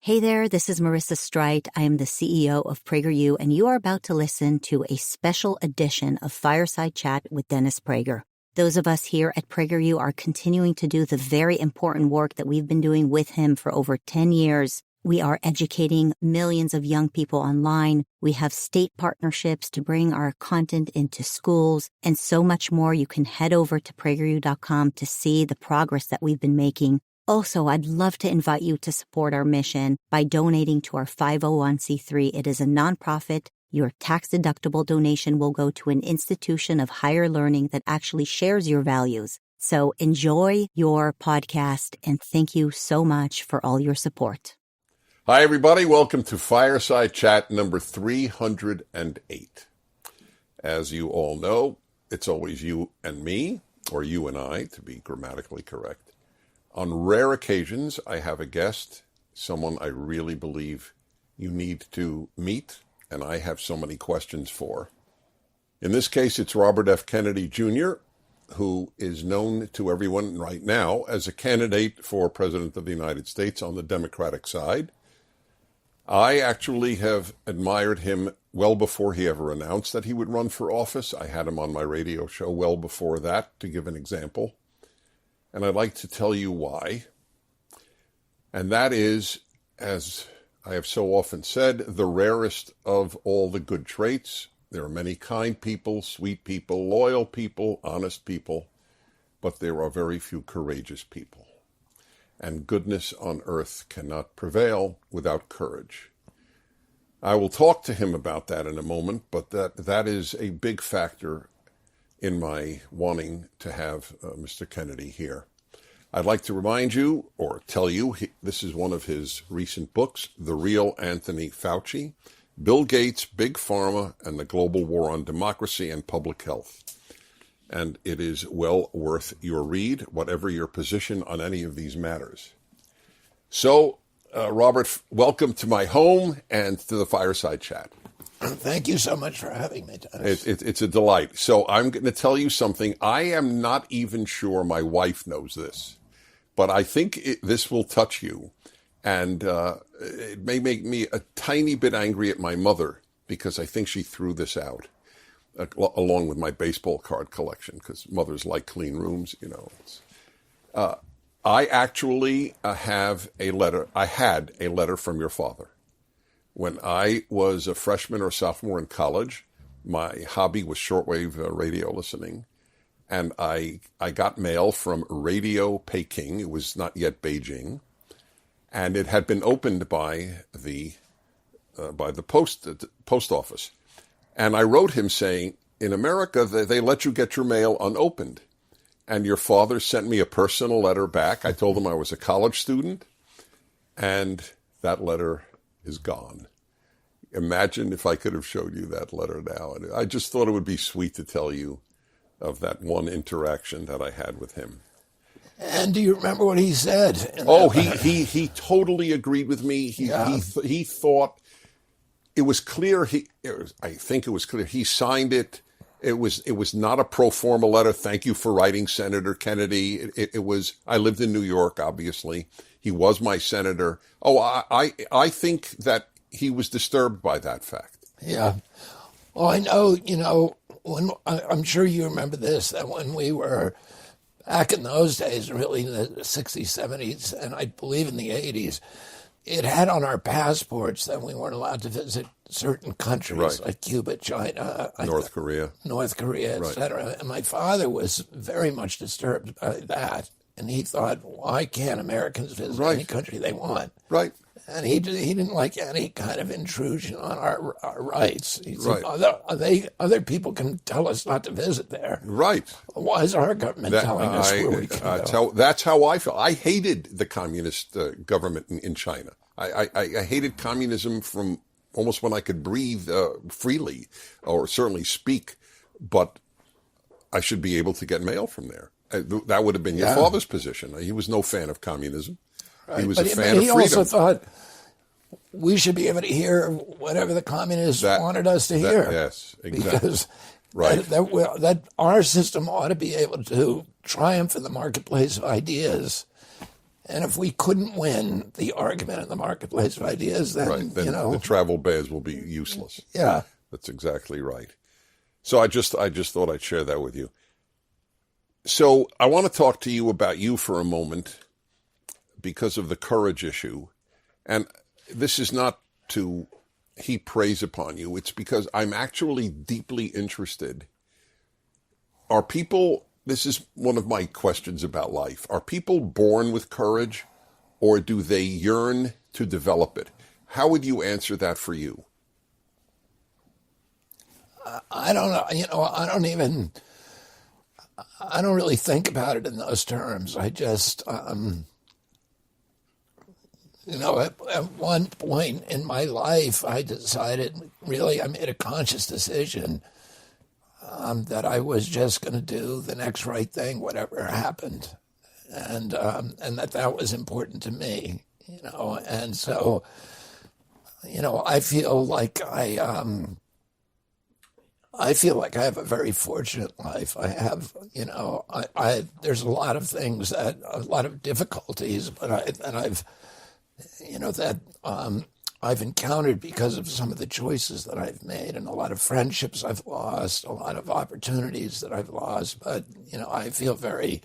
Hey there, this is Marissa Streit. I am the CEO of PragerU, and you are about to listen to a special edition of Fireside Chat with Dennis Prager. Those of us here at PragerU are continuing to do the very important work that we've been doing with him for over 10 years. We are educating millions of young people online. We have state partnerships to bring our content into schools and so much more. You can head over to PragerU.com to see the progress that we've been making. Also, I'd love to invite you to support our mission by donating to our 501c3. It is a nonprofit. Your tax-deductible donation will go to an institution of higher learning that actually shares your values. So enjoy your podcast, and thank you so much for all your support. Hi, everybody. Welcome to Fireside Chat number 308. As you all know, it's always you and me, or you and I, to be grammatically correct. On rare occasions, I have a guest, someone I really believe you need to meet, and I have so many questions for. In this case, it's Robert F. Kennedy Jr., who is known to everyone right now as a candidate for President of the United States on the Democratic side. I actually have admired him well before he ever announced that he would run for office. I had him on my radio show well before that, to give an example. And I'd like to tell you why. And that is, as I have so often said, the rarest of all the good traits. There are many kind people, sweet people, loyal people, honest people, but there are very few courageous people. And goodness on earth cannot prevail without courage. I will talk to him about that in a moment, but that is a big factor in my wanting to have Mr. Kennedy here. I'd like to remind you, or tell you, this is one of his recent books, The Real Anthony Fauci, Bill Gates, Big Pharma, and the Global War on Democracy and Public Health. And it is well worth your read, whatever your position on any of these matters. So, Robert, welcome to my home and to the Fireside Chat. Thank you so much for having me, Dennis. It's a delight. So I'm going to tell you something. I am not even sure my wife knows this, but I think this will touch you. And it may make me a tiny bit angry at my mother because I think she threw this out along with my baseball card collection because mothers like clean rooms, you know. I actually have a letter. I had a letter from your father. When I was a freshman or sophomore in college, my hobby was shortwave radio listening, and I got mail from Radio Peking. It was not yet Beijing, and it had been opened by the post office. And I wrote him saying, in America, they let you get your mail unopened. And your father sent me a personal letter back. I told him I was a college student, and that letter is gone. Imagine if I could have showed you that letter now. And I just thought it would be sweet to tell you of that one interaction that I had with him. And do you remember what he said? Oh, he totally agreed with me. He thought it was clear. I think it was clear. He signed it. It was not a pro forma letter. Thank you for writing, Senator Kennedy. It was. I lived in New York, obviously. He was my senator. Oh, I think that he was disturbed by that fact. Yeah. Well, I know, when I'm sure you remember this, that when we were back in those days, really in the 60s, 70s, and I believe in the 80s, it had on our passports that we weren't allowed to visit certain countries, right, like Cuba, China, North Korea, et cetera. And my father was very much disturbed by that. And he thought, why can't Americans visit any country they want? Right. And he didn't like any kind of intrusion on our rights. He said, other people can tell us not to visit there. Right. Why is our government telling us where we can go? That's how I feel. I hated the communist government in China. I hated communism from almost when I could breathe freely or certainly speak, but I should be able to get mail from there. That would have been your father's position. He was no fan of communism. Right. He was a fan of freedom. He also thought we should be able to hear whatever the communists wanted us to hear. Yes, exactly. Because that our system ought to be able to triumph in the marketplace of ideas And if we couldn't win the argument in the marketplace of ideas, then, Right. Then the travel bans will be useless. Yeah. That's exactly right. So I just thought I'd share that with you. So I want to talk to you about you for a moment because of the courage issue. And this is not to heap praise upon you. It's because I'm actually deeply interested. Are people, this is one of my questions about life, are people born with courage or do they yearn to develop it? How would you answer that for you? I don't know. I don't really think about it in those terms. I just, at one point in my life, I decided, really, I made a conscious decision that I was just going to do the next right thing, whatever happened, and that was important to me, and so, I feel like I feel like I have a very fortunate life. I have, there's a lot of things a lot of difficulties, but I've encountered because of some of the choices that I've made, and a lot of friendships I've lost, a lot of opportunities that I've lost. But, I feel very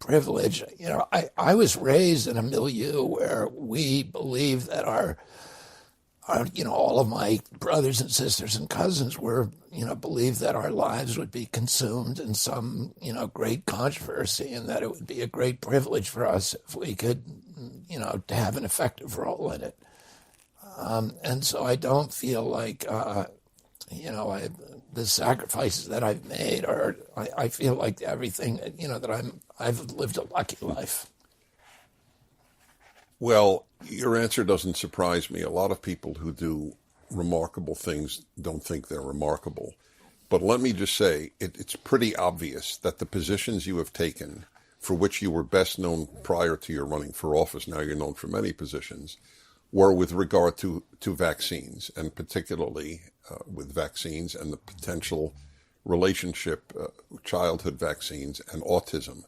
privileged. I was raised in a milieu where we believed that all of my brothers and sisters and cousins believed that our lives would be consumed in some, great controversy, and that it would be a great privilege for us if we could, to have an effective role in it. And so I don't feel like, the sacrifices that I've made I feel like everything, that I've lived a lucky life. Well, your answer doesn't surprise me. A lot of people who do remarkable things don't think they're remarkable. But let me just say, it's pretty obvious that the positions you have taken, for which you were best known prior to your running for office, now you're known for many positions, were with regard to vaccines, and particularly with vaccines and the potential relationship, childhood vaccines and autism.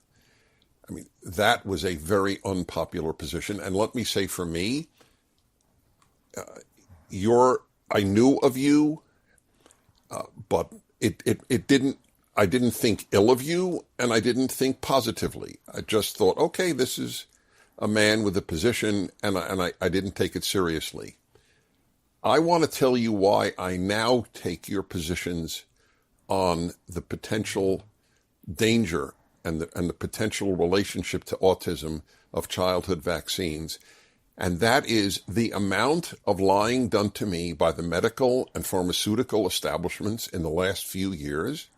I mean, that was a very unpopular position. And let me say for me, I knew of you, but I didn't think ill of you, and I didn't think positively. I just thought, okay, this is a man with a position, and I didn't take it seriously. I want to tell you why I now take your positions on the potential danger and the potential relationship to autism of childhood vaccines. And that is the amount of lying done to me by the medical and pharmaceutical establishments in the last few years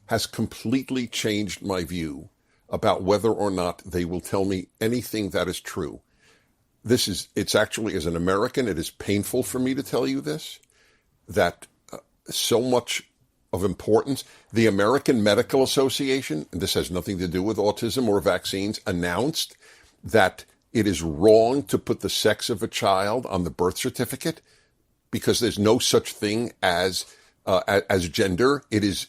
has completely changed my view about whether or not they will tell me anything that is true. It's actually, as an American, it is painful for me to tell you this, that so much of importance. The American Medical Association, and this has nothing to do with autism or vaccines, announced that it is wrong to put the sex of a child on the birth certificate because there's no such thing as gender. It is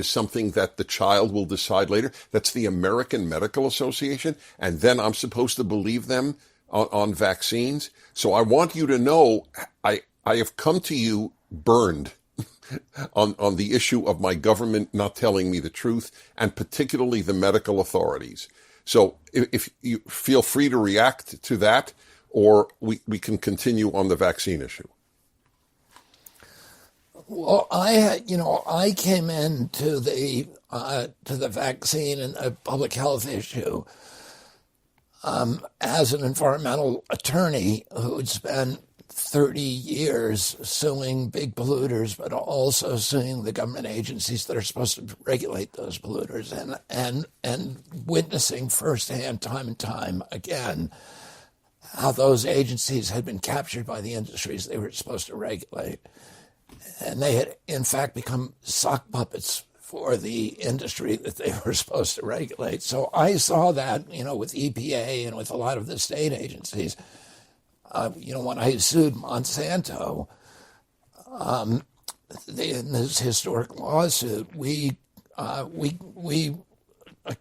something that the child will decide later. That's the American Medical Association, and then I'm supposed to believe them on vaccines. So I want you to know I have come to you burned on the issue of my government not telling me the truth, and particularly the medical authorities. So if you feel free to react to that, or we can continue on the vaccine issue. Well, I came into the vaccine and the public health issue as an environmental attorney who'd spent 30 years suing big polluters, but also suing the government agencies that are supposed to regulate those polluters, and witnessing firsthand, time and time again, how those agencies had been captured by the industries they were supposed to regulate. And they had, in fact, become sock puppets for the industry that they were supposed to regulate. So I saw that, with EPA and with a lot of the state agencies. When I sued Monsanto, in this historic lawsuit, we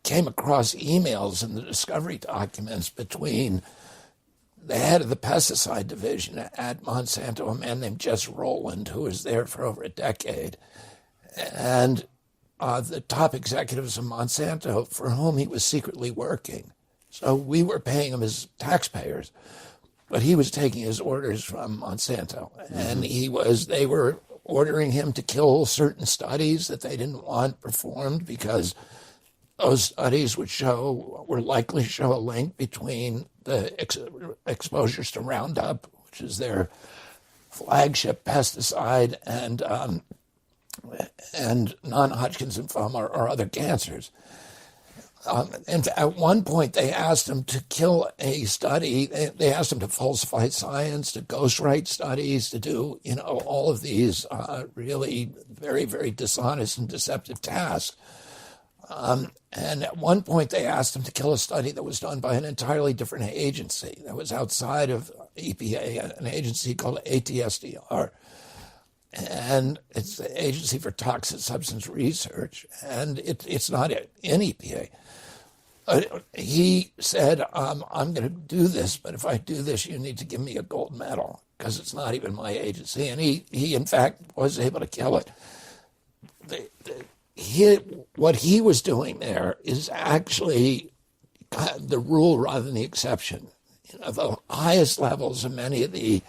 came across emails in the discovery documents between the head of the pesticide division at Monsanto, a man named Jess Rowland, who was there for over a decade, and the top executives of Monsanto for whom he was secretly working. So we were paying him as taxpayers, but he was taking his orders from Monsanto, and they were ordering him to kill certain studies that they didn't want performed because those studies were likely to show a link between the exposures to Roundup, which is their flagship pesticide, and non-Hodgkin's lymphoma or other cancers. And at one point, they asked him to kill a study. They asked him to falsify science, to ghostwrite studies, to do all of these really very, very dishonest and deceptive tasks. And at one point, they asked him to kill a study that was done by an entirely different agency that was outside of EPA, an agency called ATSDR. And it's the Agency for Toxic Substance Research, and it's not in EPA. He said, I'm going to do this, but if I do this, you need to give me a gold medal because it's not even my agency. And he in fact, was able to kill it. What he was doing there is actually the rule rather than the exception. The highest levels of many of the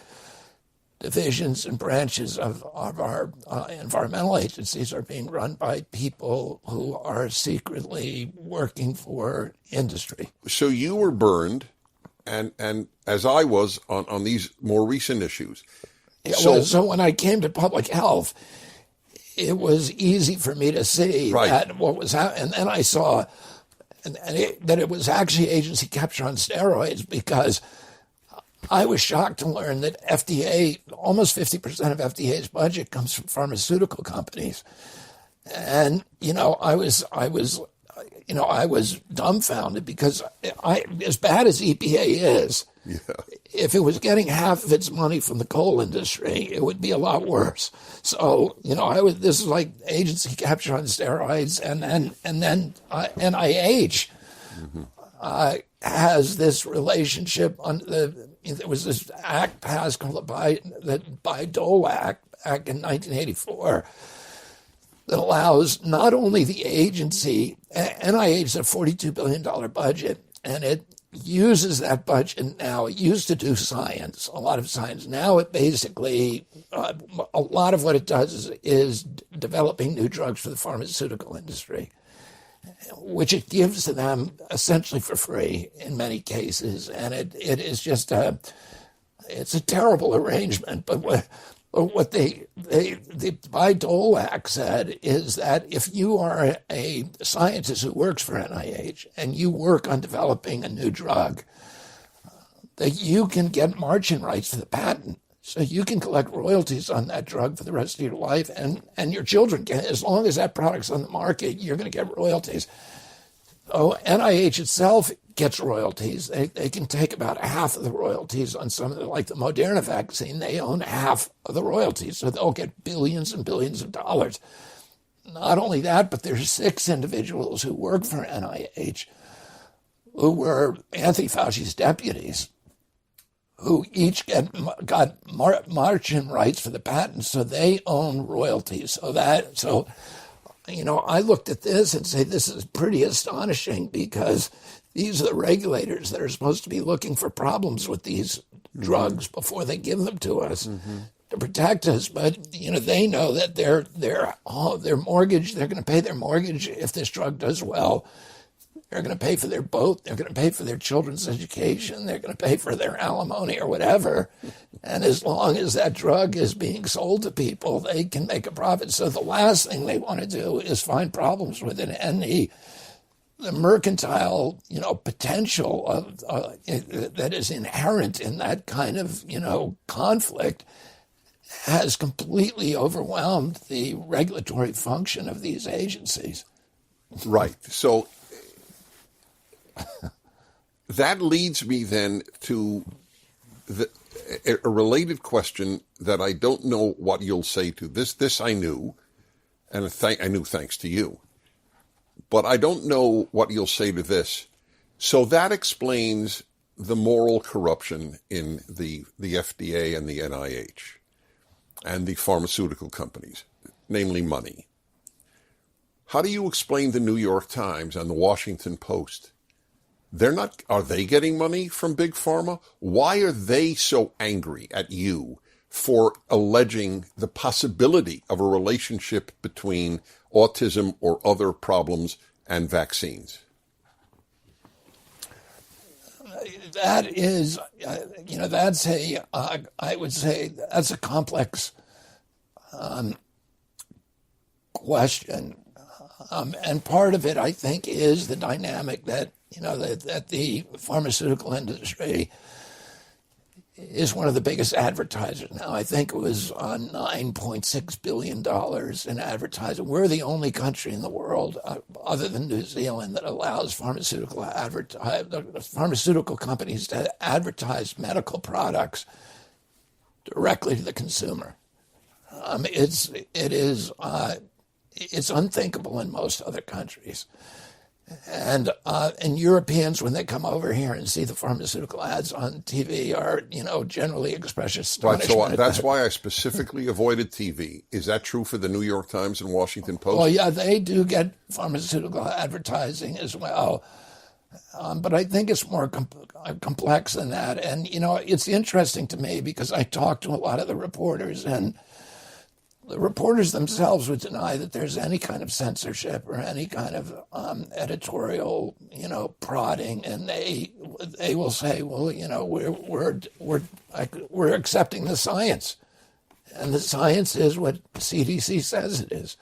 divisions and branches of our environmental agencies are being run by people who are secretly working for industry. So you were burned, and as I was on these more recent issues. So when I came to public health, it was easy for me to see that what was happening. And then I saw that it was actually agency capture on steroids, because I was shocked to learn that FDA, almost 50% of FDA's budget comes from pharmaceutical companies. And, I was dumbfounded because as bad as EPA is, if it was getting half of its money from the coal industry, it would be a lot worse. So, this is like agency capture on steroids. And then NIH has this relationship there was this act passed called the Bayh-Dole Act back in 1984 that allows not only the agency, NIH, a $42 billion budget, and it uses that budget now. It used to do science, a lot of science. Now it basically, a lot of what it does is developing new drugs for the pharmaceutical industry, which it gives to them essentially for free in many cases. And it is just it's a terrible arrangement. But what the Bayh-Dole Act said is that if you are a scientist who works for NIH and you work on developing a new drug, that you can get margin rights for the patent. So you can collect royalties on that drug for the rest of your life, and your children can, as long as that product's on the market, you're going to get royalties. Oh, NIH itself gets royalties. They can take about half of the royalties on something like the Moderna vaccine. They own half of the royalties, so they'll get billions and billions of dollars. Not only that, but there's 6 individuals who work for NIH who were Anthony Fauci's deputies, who each got margin rights for the patent, so they own royalties. So I looked at this and say, this is pretty astonishing, because these are the regulators that are supposed to be looking for problems with these drugs before they give them to us to protect us. But, they know that their mortgage, they're going to pay their mortgage if this drug does well. They're going to pay for their boat. They're going to pay for their children's education. They're going to pay for their alimony or whatever. And as long as that drug is being sold to people, they can make a profit. So the last thing they want to do is find problems with it. And the mercantile, potential of that is inherent in that kind of, conflict has completely overwhelmed the regulatory function of these agencies. Right. So that leads me then to a related question that I don't know what you'll say to. This I knew, and I knew thanks to you. but I don't know what you'll say to this. So that explains the moral corruption in the FDA and the NIH and the pharmaceutical companies, namely money. How do you explain the New York Times and the Washington Post? Are they getting money from Big Pharma? Why are they so angry at you for alleging the possibility of a relationship between autism or other problems and vaccines? That is, I would say that's a complex question. And part of it, I think, is the dynamic that the pharmaceutical industry is one of the biggest advertisers now. I think it was on $9.6 billion in advertising. We're the only country in the world, other than New Zealand, that allows pharmaceutical companies to advertise medical products directly to the consumer. It's unthinkable in most other countries. And Europeans, when they come over here and see the pharmaceutical ads on TV, are, generally express astonishment. Right, so that's why I specifically avoided TV. Is that true for the New York Times and Washington Post? Well, yeah, they do get pharmaceutical advertising as well. But I think it's more complex than that. And, it's interesting to me because I talked to a lot of the reporters, and the reporters themselves would deny that there's any kind of censorship or any kind of editorial, prodding, and they will say, well, we're accepting the science, and the science is what CDC says it is.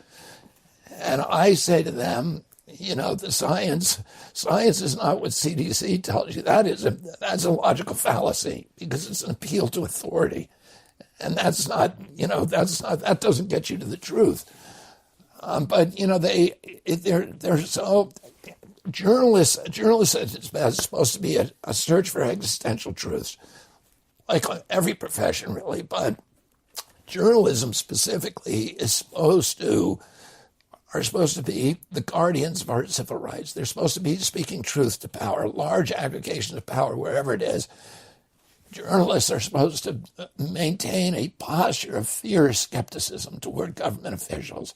And I say to them, the science is not what CDC tells you. That's a logical fallacy because it's an appeal to authority. And that doesn't get you to the truth. But they're so journalists at its best is supposed to be a search for existential truths, like every profession really. But journalism specifically are supposed to be the guardians of our civil rights. They're supposed to be speaking truth to power, large aggregations of power, wherever it is. Journalists are supposed to maintain a posture of fierce skepticism toward government officials.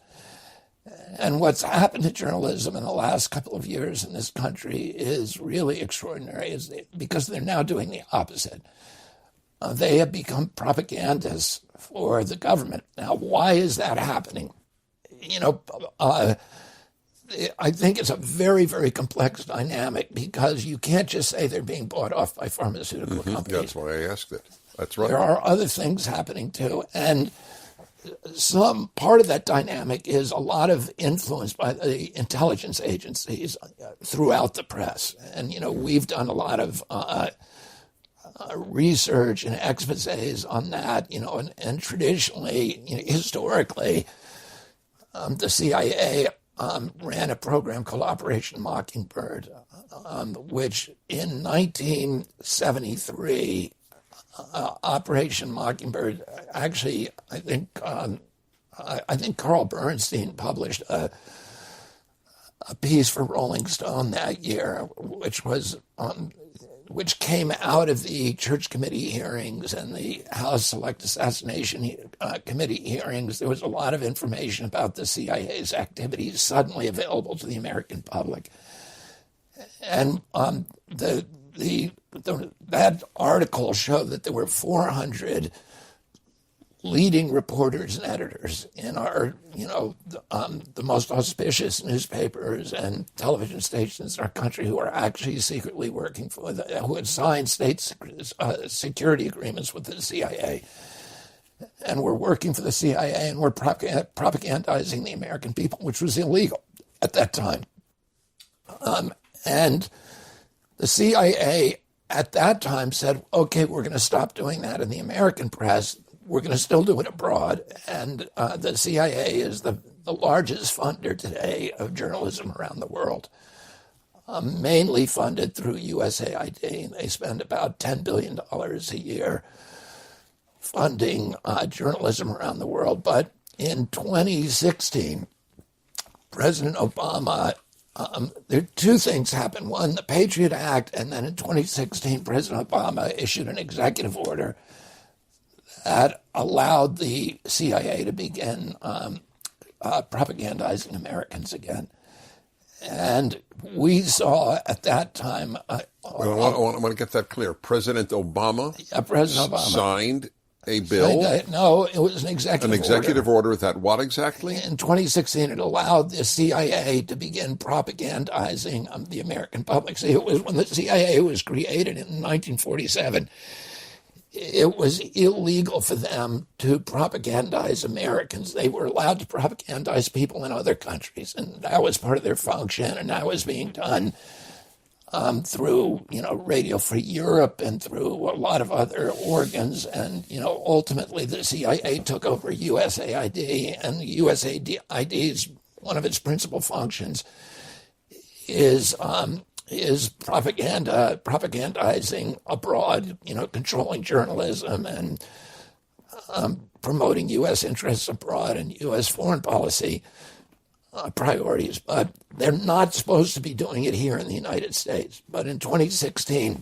And what's happened to journalism in the last couple of years in this country is really extraordinary, because they're now doing the opposite. They have become propagandists for the government. Now, why is that happening? I think it's a very, very complex dynamic because you can't just say they're being bought off by pharmaceutical companies. That's why I asked it. That's right. There are other things happening too. And some part of that dynamic is a lot of influence by the intelligence agencies throughout the press. And, we've done a lot of research and exposés on that, and traditionally, historically, the CIA ran a program called Operation Mockingbird, which in 1973, Operation Mockingbird actually, I think Carl Bernstein published a piece for Rolling Stone that year, which came out of the Church Committee hearings and the House Select Assassination Committee hearings. There was a lot of information about the CIA's activities suddenly available to the American public. And that article showed that there were 400 leading reporters and editors in our, the most auspicious newspapers and television stations in our country who are actually secretly working who had signed state security agreements with the CIA. And were working for the CIA and were propagandizing the American people, which was illegal at that time. And the CIA at that time said, okay, we're going to stop doing that in the American press. We're going to still do it abroad. And the CIA is the largest funder today of journalism around the world, mainly funded through USAID. They spend about $10 billion a year funding journalism around the world. But in 2016, President Obama there are two things happened. One, the Patriot Act, and then in 2016, President Obama issued an executive order that allowed the CIA to begin propagandizing Americans again. And we saw at that time... I want to get that clear. President Obama, signed a bill? No, it was an executive order that what exactly? In 2016, it allowed the CIA to begin propagandizing the American public. See, it was when the CIA was created in 1947. It was illegal for them to propagandize Americans. They were allowed to propagandize people in other countries, and that was part of their function, and that was being done through, Radio Free Europe and through a lot of other organs. And, ultimately the CIA took over USAID, and the USAID's one of its principal functions is propagandizing abroad, controlling journalism and promoting U.S. interests abroad and U.S. foreign policy priorities. But they're not supposed to be doing it here in the United States. But in 2016,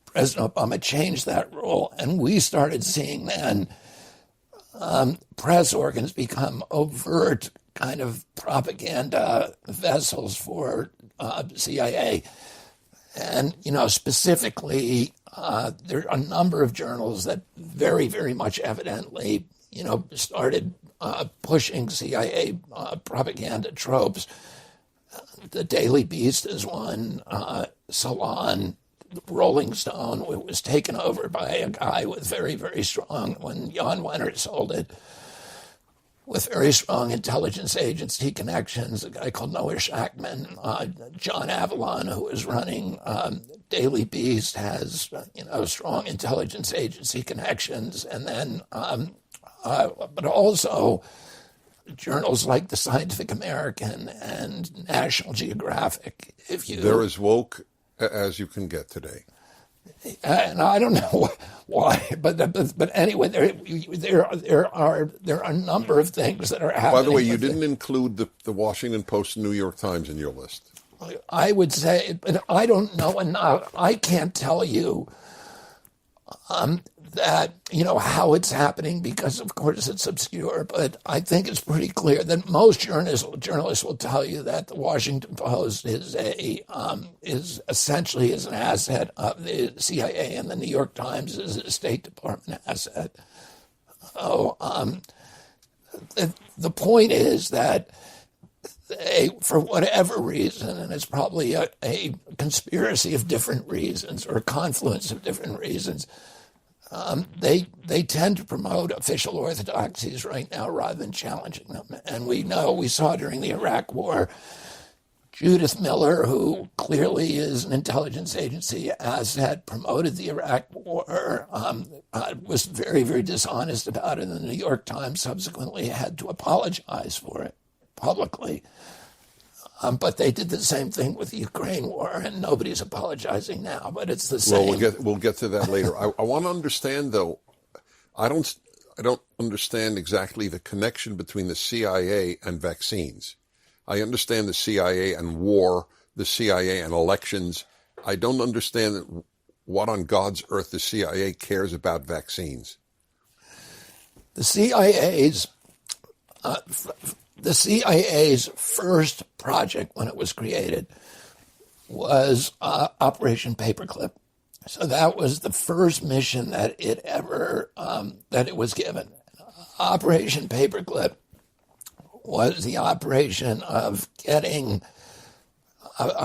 President Obama changed that rule, and we started seeing then press organs become overt kind of propaganda vessels for CIA. And, specifically, there are a number of journals that very, very much evidently, started pushing CIA propaganda tropes. The Daily Beast is one, Salon, Rolling Stone. It was taken over by a guy with very, very strong, when Jan Wenner sold it, with very strong intelligence agency connections, a guy called Noah Shackman. John Avalon, who is running Daily Beast, has strong intelligence agency connections. And then, but also journals like the Scientific American and National Geographic. They're as woke as you can get today. And I don't know why, but anyway, there are a number of things that are happening. By the way, you didn't include the Washington Post and New York Times in your list. I would say, but I don't know enough. I can't tell you that, how it's happening, because of course it's obscure, but I think it's pretty clear that most journalists will tell you that the Washington Post is essentially an asset of the CIA, and the New York Times is a State Department asset. So the point is that for whatever reason, and it's probably a conspiracy of different reasons or a confluence of different reasons, they tend to promote official orthodoxies right now rather than challenging them. And we saw during the Iraq War, Judith Miller, who clearly is an intelligence agency asset, promoted the Iraq War, was very, very dishonest about it, and the New York Times subsequently had to apologize for it publicly. But they did the same thing with the Ukraine war, and nobody's apologizing now. But it's the same. Well, we'll get to that later. I want to understand, though. I don't understand exactly the connection between the CIA and vaccines. I understand the CIA and war, the CIA and elections. I don't understand what on God's earth the CIA cares about vaccines. The CIA's first project when it was created was Operation Paperclip. So that was the first mission that it was given. Operation Paperclip was the operation of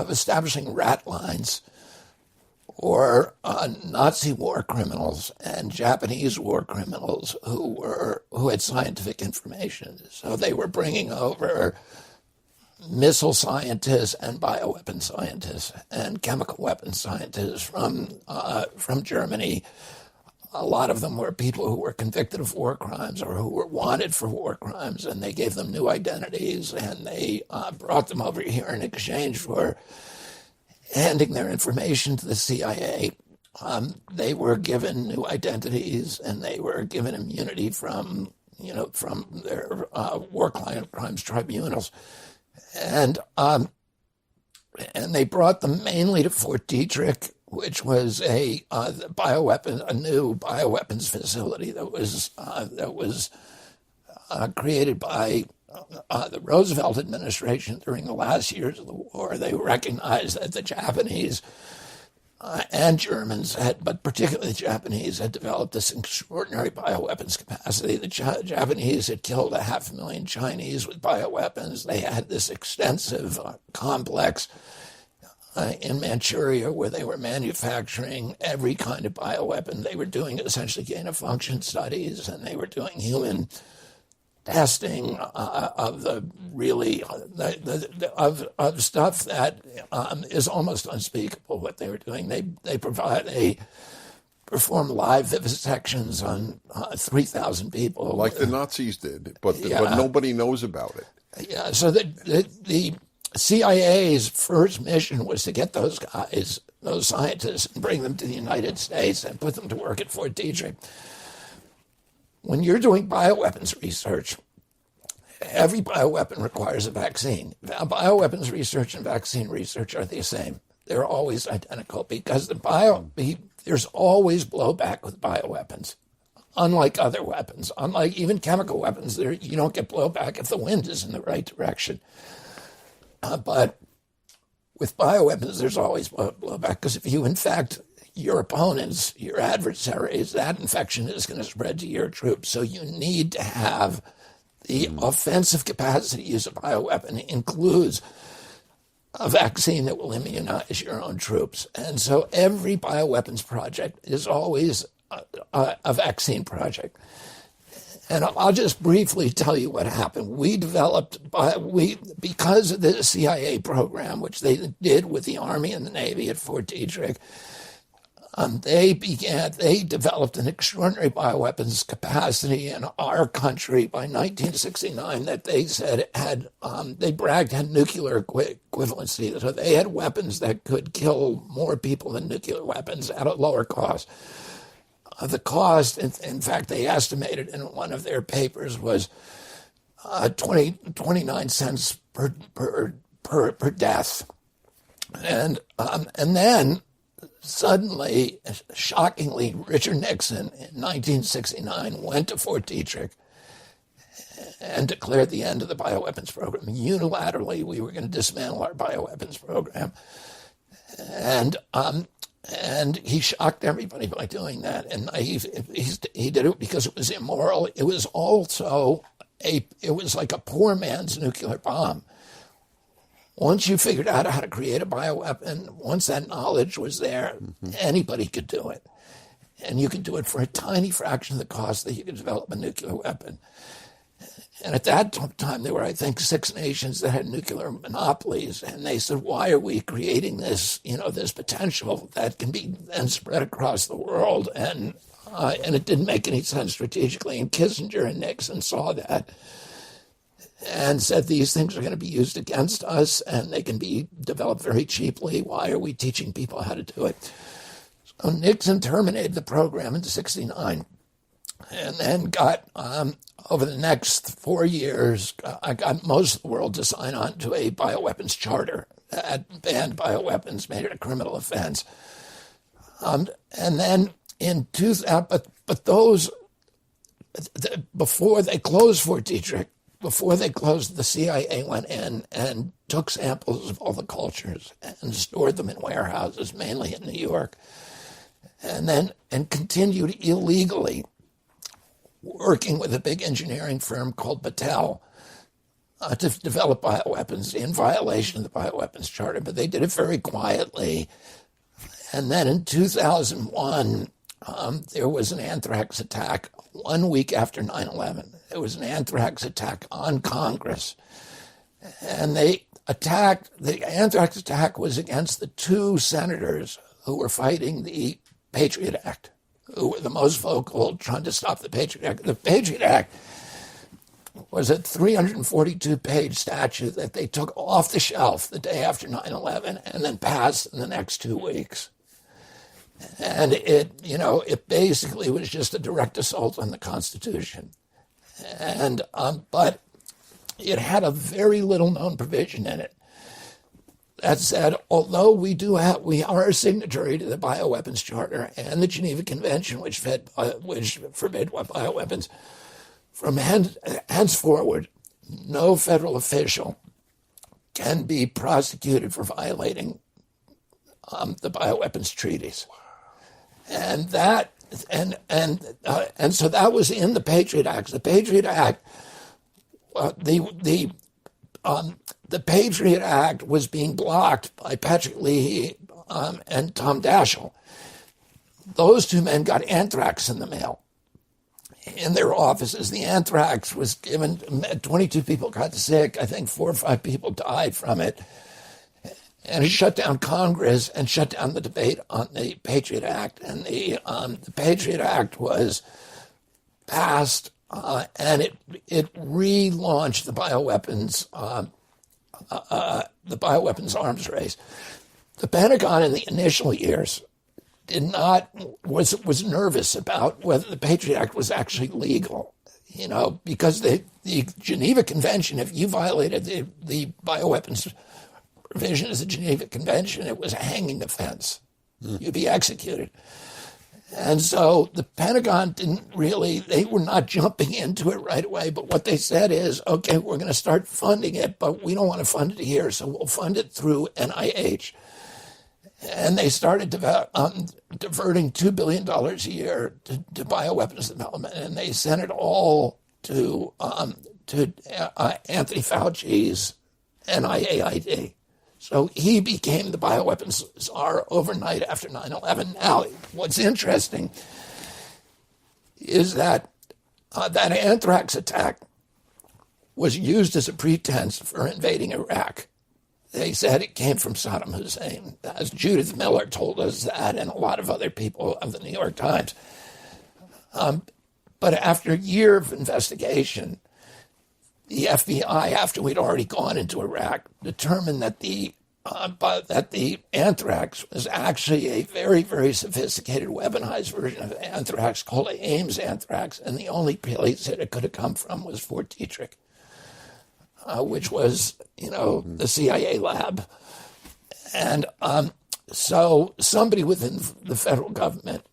establishing rat lines or Nazi war criminals and Japanese war criminals who had scientific information. So they were bringing over missile scientists and bioweapon scientists and chemical weapons scientists from Germany. A lot of them were people who were convicted of war crimes or who were wanted for war crimes, and they gave them new identities, and they brought them over here in exchange for handing their information to the CIA. They were given new identities, and they were given immunity from their war crimes tribunals. And And they brought them mainly to Fort Detrick, which was a new bioweapons facility that was created by the Roosevelt administration during the last years of the war. They recognized that the Japanese and Germans but particularly the Japanese, had developed this extraordinary bioweapons capacity. The Japanese had killed 500,000 Chinese with bioweapons. They had this extensive complex in Manchuria where they were manufacturing every kind of bioweapon. They were doing essentially gain-of-function studies, and they were doing human testing of the really of stuff that is almost unspeakable. What they were doing, they perform live vivisections on 3,000 people, like the Nazis did, but nobody knows about it. Yeah, so the CIA's first mission was to get those guys, those scientists, and bring them to the United States and put them to work at Fort Detrick. When you're doing bioweapons research, every bioweapon requires a vaccine. Bioweapons research and vaccine research are the same. They're always identical because there's always blowback with bioweapons. Unlike other weapons, unlike even chemical weapons, you don't get blowback if the wind is in the right direction. But with bioweapons, there's always blowback because if you infect your opponents, your adversaries, that infection is going to spread to your troops. So you need to have the offensive capacity to use a bioweapon includes a vaccine that will immunize your own troops. And so every bioweapons project is always a vaccine project. And I'll just briefly tell you what happened. Because of the CIA program, which they did with the Army and the Navy at Fort Detrick, they developed an extraordinary bioweapons capacity in our country by 1969 that they said they bragged had nuclear equivalency. So they had weapons that could kill more people than nuclear weapons at a lower cost. The cost, in fact, they estimated in one of their papers was 29 cents per death. And then suddenly, shockingly, Richard Nixon in 1969 went to Fort Detrick and declared the end of the bioweapons program. Unilaterally, we were going to dismantle our bioweapons program. And he shocked everybody by doing that. And he did it because it was immoral. It was also it was like a poor man's nuclear bomb. Once you figured out how to create a bioweapon, once that knowledge was there, anybody could do it. And you could do it for a tiny fraction of the cost that you could develop a nuclear weapon. And at that time, there were, I think, 6 nations that had nuclear monopolies. And they said, why are we creating this, this potential that can be then spread across the world? And it didn't make any sense strategically. And Kissinger and Nixon saw that and said, these things are going to be used against us and they can be developed very cheaply. Why are we teaching people how to do it? So Nixon terminated the program in '69 and then got, over the next 4 years, I got most of the world to sign on to a bioweapons charter that banned bioweapons, made it a criminal offense. And then in 2000, but those, before they closed Fort Detrick, before they closed, the CIA went in and took samples of all the cultures and stored them in warehouses, mainly in New York, and continued illegally working with a big engineering firm called Battelle to develop bioweapons in violation of the bioweapons charter, but they did it very quietly. And then in 2001, there was an anthrax attack 1 week after 9/11. It was an anthrax attack on Congress. And the anthrax attack was against the 2 senators who were fighting the Patriot Act, who were the most vocal trying to stop the Patriot Act. The Patriot Act was a 342-page statute that they took off the shelf the day after 9/11 and then passed in the next 2 weeks. And it basically was just a direct assault on the Constitution. But it had a very little known provision in it that said, although we are a signatory to the Bioweapons Charter and the Geneva Convention, which forbid bioweapons, from henceforward, no federal official can be prosecuted for violating the bioweapons treaties, and so that was in the Patriot Act. The Patriot Act, the Patriot Act was being blocked by Patrick Leahy and Tom Daschle. Those two men got anthrax in the mail in their offices. The anthrax was given, 22 people got sick. I think 4 or 5 people died from it. And it shut down Congress and shut down the debate on the Patriot Act. And the Patriot Act was passed, and it relaunched the bioweapons arms race. The Pentagon in the initial years was nervous about whether the Patriot Act was actually legal, because the Geneva Convention, if you violated the bioweapons provision of the Geneva Convention, it was a hanging offense. You'd be executed. And so the Pentagon they were not jumping into it right away, but what they said is, okay, we're going to start funding it, but we don't want to fund it here, so we'll fund it through NIH. And they started diverting $2 billion a year to bioweapons development, and they sent it all to Anthony Fauci's NIAID. So he became the bioweapons czar overnight after 9/11. Now, what's interesting is that that anthrax attack was used as a pretense for invading Iraq. They said it came from Saddam Hussein, as Judith Miller told us that, and a lot of other people of the New York Times. But after a year of investigation, the FBI, after we'd already gone into Iraq, determined that the anthrax was actually a very, very sophisticated, weaponized version of anthrax called Ames anthrax, and the only place that it could have come from was Fort Detrick, which was, the CIA lab. And so somebody within the federal government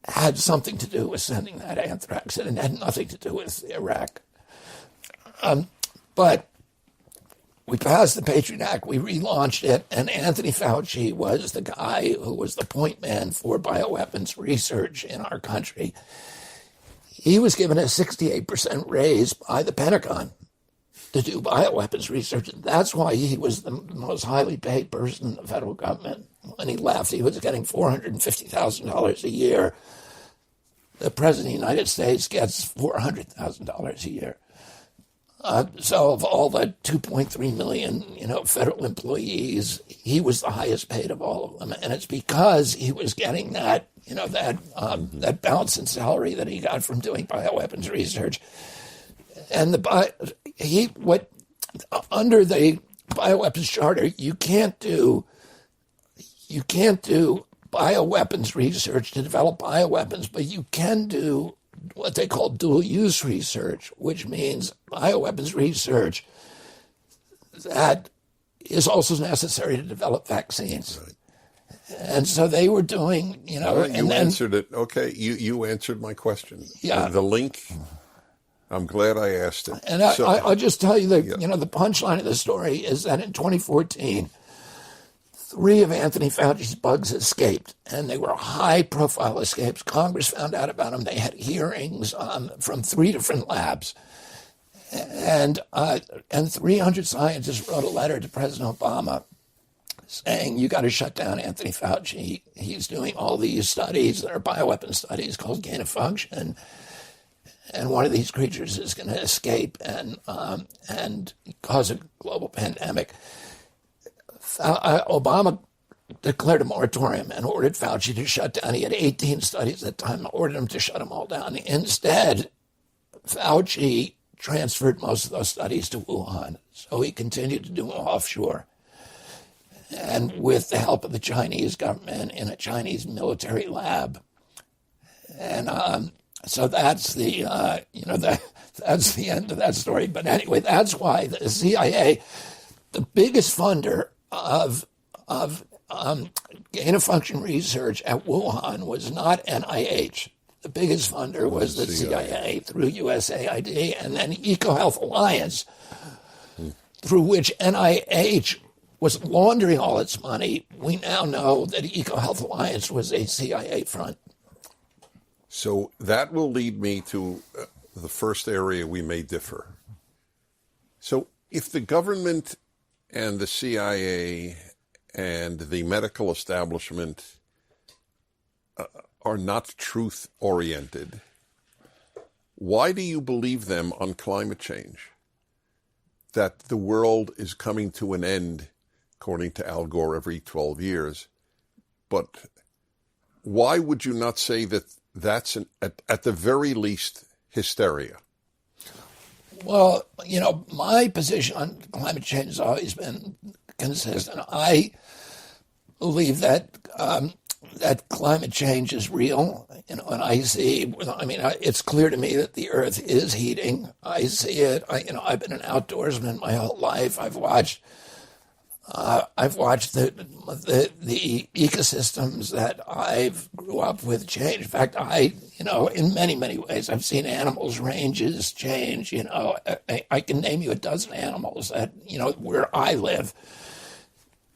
had something to do with sending that anthrax, and it had nothing to do with Iraq. But we passed the Patriot Act, we relaunched it, and Anthony Fauci was the guy who was the point man for bioweapons research in our country. He was given a 68% raise by the Pentagon to do bioweapons research. That's why he was the most highly paid person in the federal government. When he left, he was getting $450,000 a year. The President of the United States gets $400,000 a year. So of all the 2.3 million, federal employees, he was the highest paid of all of them. And it's because he was getting that, that bounce in salary that he got from doing bioweapons research. And under the Bioweapons Charter, you can't do bioweapons research to develop bioweapons, but you can do what they call dual-use research, which means bioweapons research that is also necessary to develop vaccines. Right. And so they were doing, answered it. Okay, you answered my question. Yeah. The link, I'm glad I asked it. And I'll just tell you that, the punchline of the story is that in 2014, 3 of Anthony Fauci's bugs escaped, and they were high-profile escapes. Congress found out about them. They had hearings from 3 different labs, and 300 scientists wrote a letter to President Obama saying, you got to shut down Anthony Fauci. He's doing all these studies that are bioweapon studies called gain of function, and one of these creatures is going to escape and cause a global pandemic. Obama declared a moratorium and ordered Fauci to shut down. He had 18 studies at the time, ordered him to shut them all down. Instead, Fauci transferred most of those studies to Wuhan, so he continued to do them offshore. And with the help of the Chinese government in a Chinese military lab. And so that's the, that's the end of that story. But anyway, that's why the CIA, the biggest funder gain of function research at Wuhan was not NIH. The biggest funder was the CIA through USAID, and then EcoHealth Alliance, through which NIH was laundering all its money. We now know that EcoHealth Alliance was a CIA front. So that will lead me to the first area we may differ. So if the government and the CIA and the medical establishment are not truth-oriented, why do you believe them on climate change? That the world is coming to an end, according to Al Gore, every 12 years. But why would you not say that that's, at the very least, hysteria? Well, my position on climate change has always been consistent. I believe that that climate change is real. And it's clear to me that the Earth is heating. I see it. I've been an outdoorsman my whole life. I've watched the ecosystems that I've grew up with change. In fact, in many, many ways, I've seen animals' ranges change. I can name you a dozen animals that, where I live,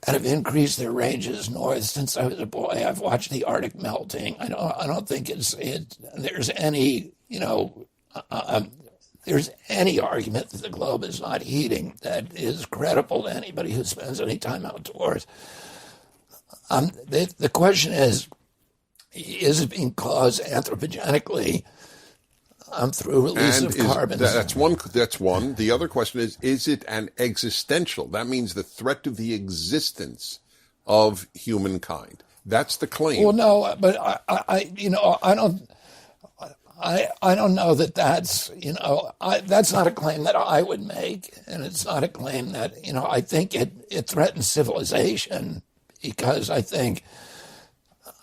that have increased their ranges north since I was a boy. I've watched the Arctic melting. I don't think there's any, there's any argument that the globe is not heating that is credible to anybody who spends any time outdoors. The question is it being caused anthropogenically through release of carbon? That's one. The other question is it an existential? That means the threat to the existence of humankind. That's the claim. Well, no, but I don't know that that's, that's not a claim that I would make. And it's not a claim that, I think it threatens civilization, because I think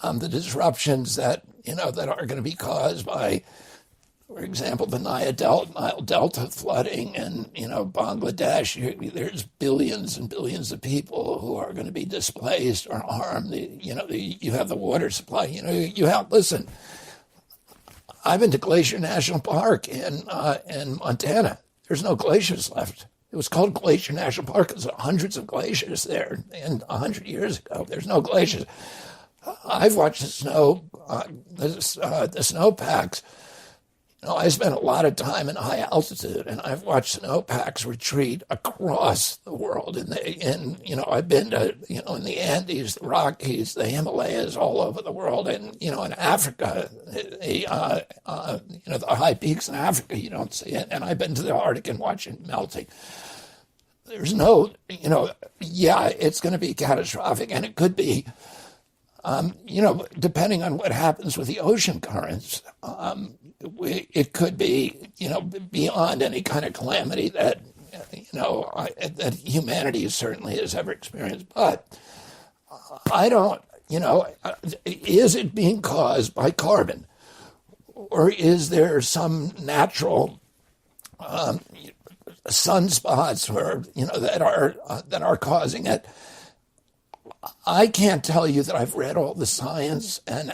the disruptions that, that are going to be caused by, for example, the Nile Delta flooding and, Bangladesh, there's billions and billions of people who are going to be displaced or harmed. You have the water supply, listen, I've been to Glacier National Park in Montana. There's no glaciers left. It was called Glacier National Park because there are hundreds of glaciers there. And 100 years ago, there's no glaciers. I've watched the snow, the snowpacks. I spent a lot of time in high altitude, and I've watched snowpacks retreat across the world. I've been to, in the Andes, the Rockies, the Himalayas, all over the world, and in Africa, the high peaks in Africa, you don't see it. And I've been to the Arctic and watched it melting. There's no, it's going to be catastrophic, and it could be. Depending on what happens with the ocean currents, it could be, beyond any kind of calamity that, that humanity certainly has ever experienced. But I don't, is it being caused by carbon? Or is there some natural sunspots that are causing it? I can't tell you that I've read all the science and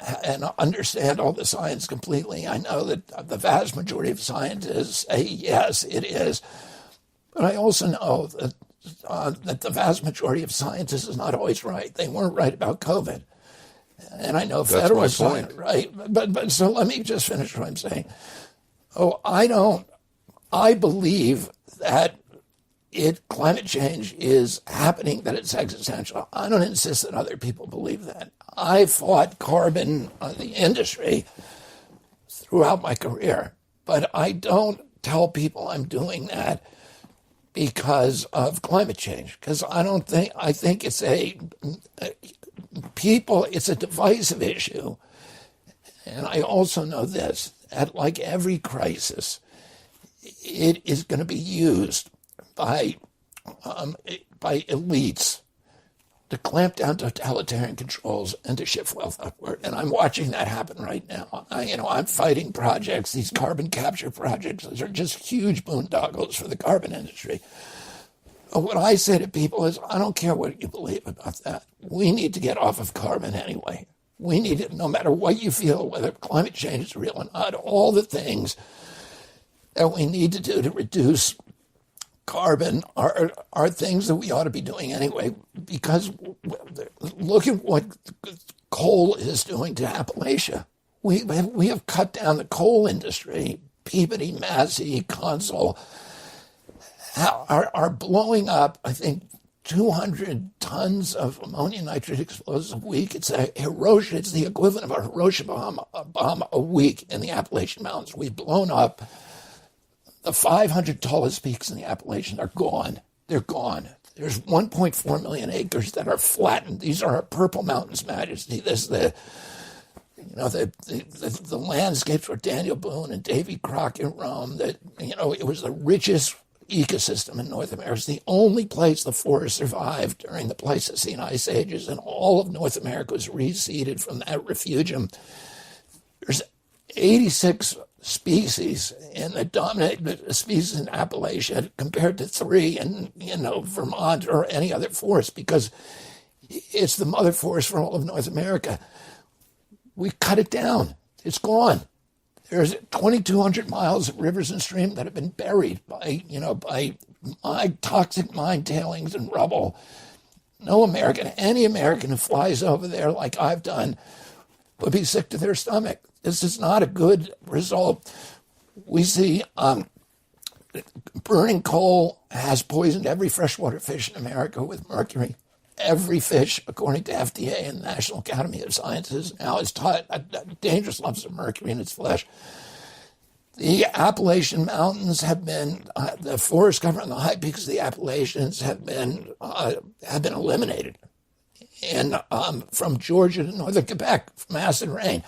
understand all the science completely. I know that the vast majority of scientists say, yes, it is. But I also know that the vast majority of scientists is not always right. They weren't right about COVID. And I know federalists aren't right. But so let me just finish what I'm saying. I believe that climate change is happening, that it's existential. I don't insist that other people believe that. I fought carbon on the industry throughout my career, but I don't tell people I'm doing that because of climate change, because I think it's it's a divisive issue. And I also know this, that like every crisis, it is going to be used by elites to clamp down totalitarian controls and to shift wealth upward. And I'm watching that happen right now. I'm fighting projects, these carbon capture projects. Those are just huge boondoggles for the carbon industry. what I say to people is, I don't care what you believe about that. We need to get off of carbon anyway. We need it, no matter what you feel, whether climate change is real or not, all the things that we need to do to reduce carbon are things that we ought to be doing anyway, because look at what coal is doing to Appalachia. We have cut down the coal industry. Peabody, Massey, Consul are blowing up, I think, 200 tons of ammonium nitrate explosive a week. It's a Hiroshima. It's the equivalent of a Hiroshima bomb a week in the Appalachian Mountains. We've blown up the 500 tallest peaks in the Appalachian. Are gone. They're gone. There's 1.4 million acres that are flattened. These are our Purple Mountains, Majesty. This the landscapes where Daniel Boone and Davy Crockett roamed. That it was the richest ecosystem in North America. It's the only place the forest survived during the Pleistocene ice ages, and all of North America was reseeded from that refugium. There's 86 species in the dominant species in Appalachia compared to 3 in Vermont or any other forest, because it's the mother forest for all of North America. We cut it down. It's gone. There's 2,200 miles of rivers and streams that have been buried by toxic mine tailings and rubble. Any American who flies over there like I've done would be sick to their stomach. This is not a good result. We see burning coal has poisoned every freshwater fish in America with mercury. Every fish, according to FDA and the National Academy of Sciences, now is taught dangerous levels of mercury in its flesh. The Appalachian Mountains have been, the forest cover on the high peaks of the Appalachians have been eliminated. And from Georgia to northern Quebec, from acid rain.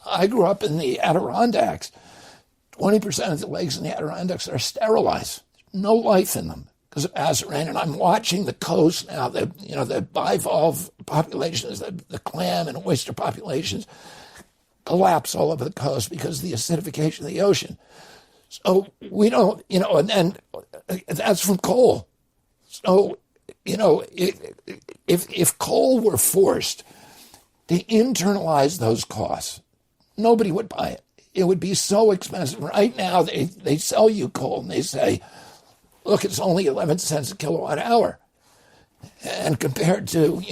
I grew up in the Adirondacks. 20% of the lakes in the Adirondacks are sterilized. No life in them because of acid rain. And I'm watching the coast now, the bivalve populations, the clam and oyster populations collapse all over the coast because of the acidification of the ocean. So we don't, and then that's from coal. So, if coal were forced to internalize those costs, nobody would buy it. It would be so expensive. Right now, they sell you coal and they say, look, it's only 11 cents a kilowatt hour. And compared to,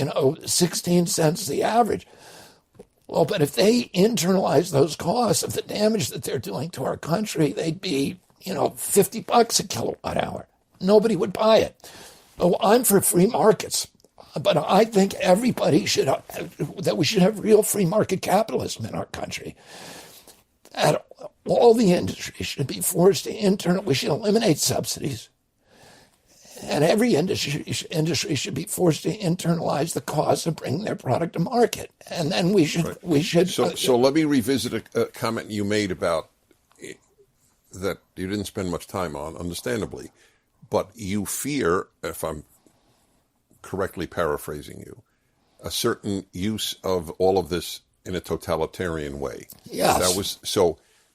16 cents the average. Well, but if they internalize those costs of the damage that they're doing to our country, they'd be, $50 a kilowatt hour. Nobody would buy it. So I'm for free markets. But I think everybody that we should have real free market capitalism in our country. That all the industry should be forced to we should eliminate subsidies. And every industry should be forced to internalize the cost of bringing their product to market. And then we should. So let me revisit a comment you made about that you didn't spend much time on, understandably, but you fear, if I'm correctly paraphrasing you, a certain use of all of this in a totalitarian way. Yes.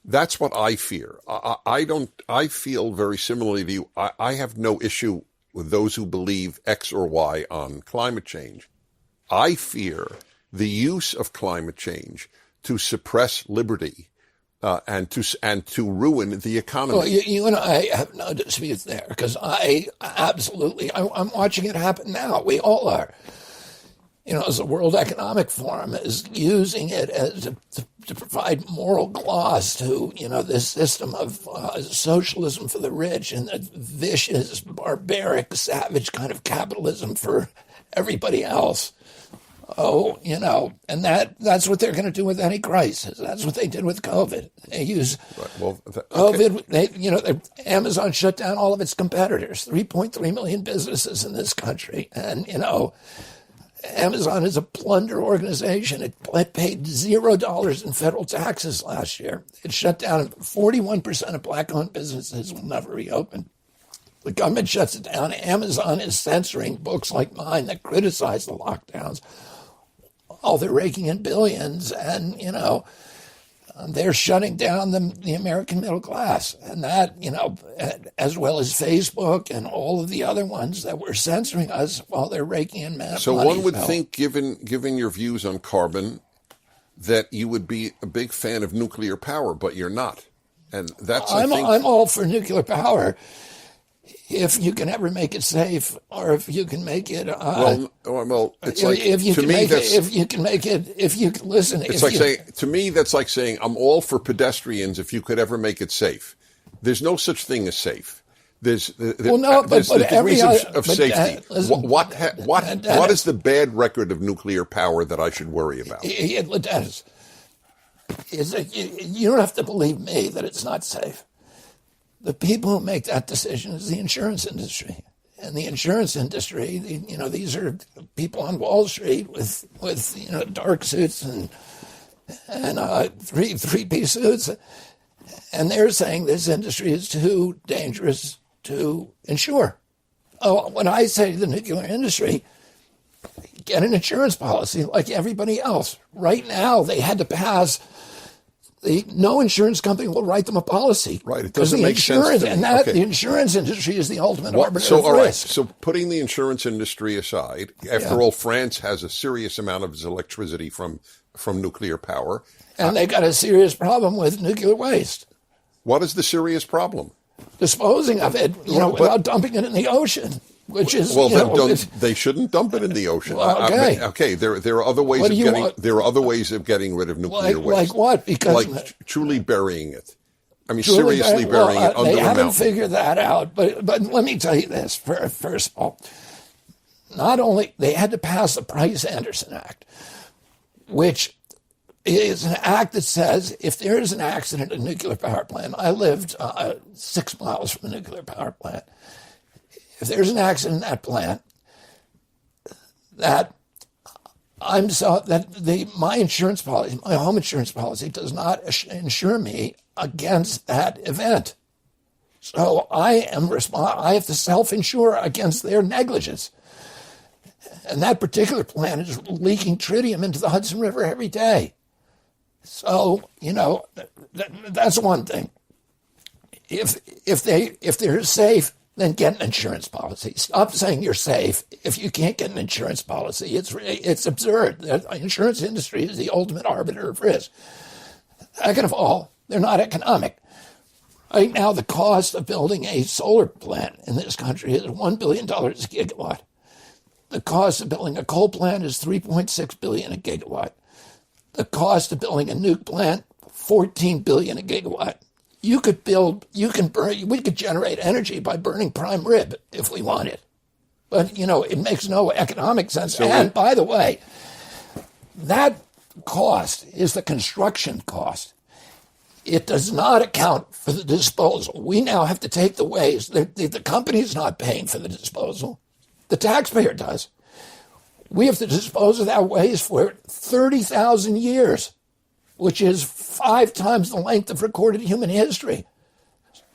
That's what I fear. I feel very similarly to you. I have no issue with those who believe X or Y on climate change. I fear the use of climate change to suppress liberty and to ruin the economy. Well, you and I have no dispute there, because I'm watching it happen now. We all are. As the World Economic Forum is using it to provide moral gloss to, this system of socialism for the rich and the vicious, barbaric, savage kind of capitalism for everybody else. And that's what they're going to do with any crisis. That's what they did with COVID. They use COVID. Amazon shut down all of its competitors, 3.3 million businesses in this country. And, Amazon is a plunder organization. It paid $0 in federal taxes last year. It shut down 41% of black-owned businesses will never reopen. The government shuts it down. Amazon is censoring books like mine that criticize the lockdowns. They're raking in billions. And, they're shutting down the American middle class. And that, as well as Facebook and all of the other ones that were censoring us while they're raking in money. So one would think, given your views on carbon, that you would be a big fan of nuclear power, but you're not. And that's, I'm all for nuclear power if you can ever make it safe, or if you can make it. It's like, if you to can me, make that's, it, if you can make it, if you can listen. it's like saying, to me, that's like saying, I'm all for pedestrians if you could ever make it safe. There's no such thing as safe. There's the degrees of safety. Listen, what is the bad record of nuclear power that I should worry about? Dennis, you don't have to believe me that it's not safe. The people who make that decision is the insurance industry. And the insurance industry, these are people on Wall Street with dark suits and three-piece suits. And they're saying this industry is too dangerous to insure. Oh, when I say to the nuclear industry, get an insurance policy like everybody else. Right now, they had to pass. No insurance company will write them a policy. Right, it doesn't make sense. The insurance industry is the ultimate arbiter of risk. So putting the insurance industry aside, after all, France has a serious amount of its electricity from nuclear power. And they got a serious problem with nuclear waste. What is the serious problem? Disposing of it, without dumping it in the ocean. Which is they shouldn't dump it in the ocean. Well, okay, there are other ways of getting rid of nuclear waste. Like what? Because truly burying it. I mean, seriously burying it under a mountain. They haven't figured that out. But let me tell you this. First of all, not only they had to pass the Price-Anderson Act, which is an act that says if there is an accident at a nuclear power plant, I lived 6 miles from a nuclear power plant. If there's an accident in that plant, my insurance policy, my home insurance policy, does not insure me against that event. So I have to self-insure against their negligence. And that particular plant is leaking tritium into the Hudson River every day. So that's one thing. If they're safe, then get an insurance policy. Stop saying you're safe if you can't get an insurance policy. It's absurd. The insurance industry is the ultimate arbiter of risk. Second of all, they're not economic. Right now, the cost of building a solar plant in this country is $1 billion a gigawatt. The cost of building a coal plant is $3.6 billion a gigawatt. The cost of building a nuke plant, $14 billion a gigawatt. We could generate energy by burning prime rib if we wanted. But, it makes no economic sense. And by the way, that cost is the construction cost. It does not account for the disposal. We now have to take the waste. The company's not paying for the disposal. The taxpayer does. We have to dispose of that waste for 30,000 years, which is 5 times the length of recorded human history.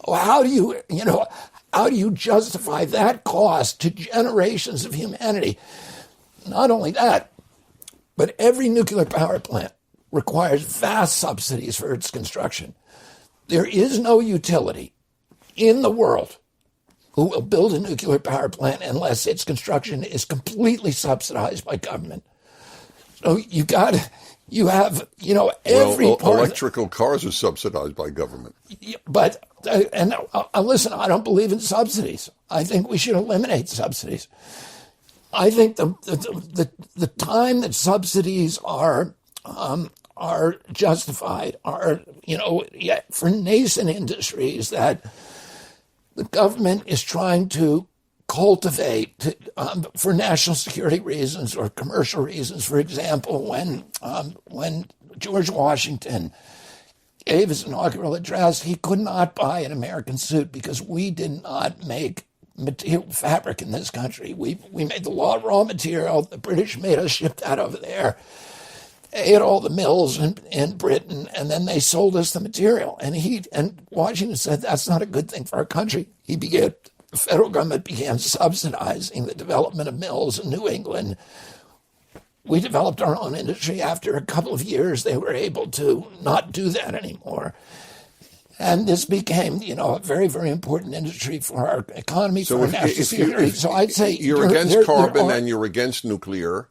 How do you justify that cost to generations of humanity? Not only that, but every nuclear power plant requires vast subsidies for its construction. There is no utility in the world who will build a nuclear power plant unless its construction is completely subsidized by government. So electrical cars are subsidized by government. But listen, I don't believe in subsidies. I think we should eliminate subsidies. I think the time that subsidies are justified are for nascent industries that the government is trying to cultivate for national security reasons or commercial reasons. For example, when George Washington gave his inaugural address, he could not buy an American suit because we did not make fabric in this country. We made the raw material. The British made us ship that over there. They had all the mills in Britain, and then they sold us the material. And Washington said that's not a good thing for our country. The federal government began subsidizing the development of mills in New England we developed our own industry. After a couple of years, they were able to not do that anymore. And this became, a very, very important industry for our economy, for our national security. So I'd say you're against carbon and you're against nuclear.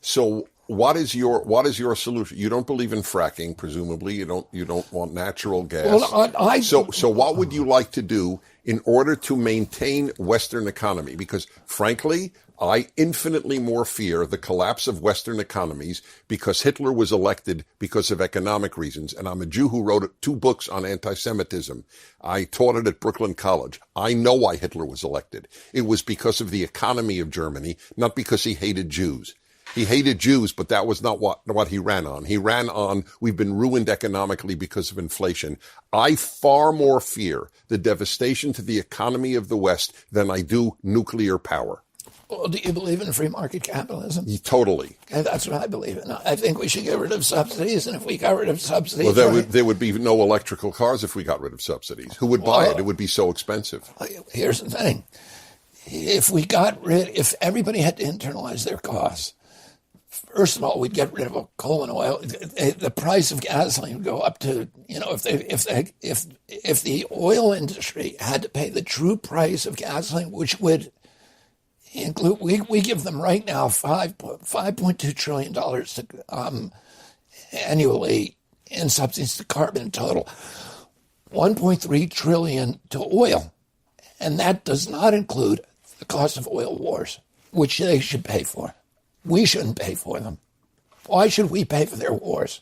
So what is your solution? You don't believe in fracking, presumably. You don't want natural gas. Well, So what would you like to do in order to maintain Western economy? Because frankly, I infinitely more fear the collapse of Western economies because Hitler was elected because of economic reasons. And I'm a Jew who wrote 2 books on anti-Semitism. I taught it at Brooklyn College. I know why Hitler was elected. It was because of the economy of Germany, not because he hated Jews. He hated Jews, but that was not what he ran on. He ran on, we've been ruined economically because of inflation. I far more fear the devastation to the economy of the West than I do nuclear power. Well, do you believe in free market capitalism? Totally. Okay, that's what I believe in. I think we should get rid of subsidies, and if we got rid of subsidies... Well, there would be no electrical cars if we got rid of subsidies. Who would buy it? It would be so expensive. Here's the thing. If everybody had to internalize their costs, first of all, we'd get rid of coal and oil. The price of gasoline would go up to, if the oil industry had to pay the true price of gasoline, which would include, we give them right now $5.2 trillion to, annually in subsidies to carbon in total, 1.3 trillion to oil. And that does not include the cost of oil wars, which they should pay for. We shouldn't pay for them. Why should we pay for their wars?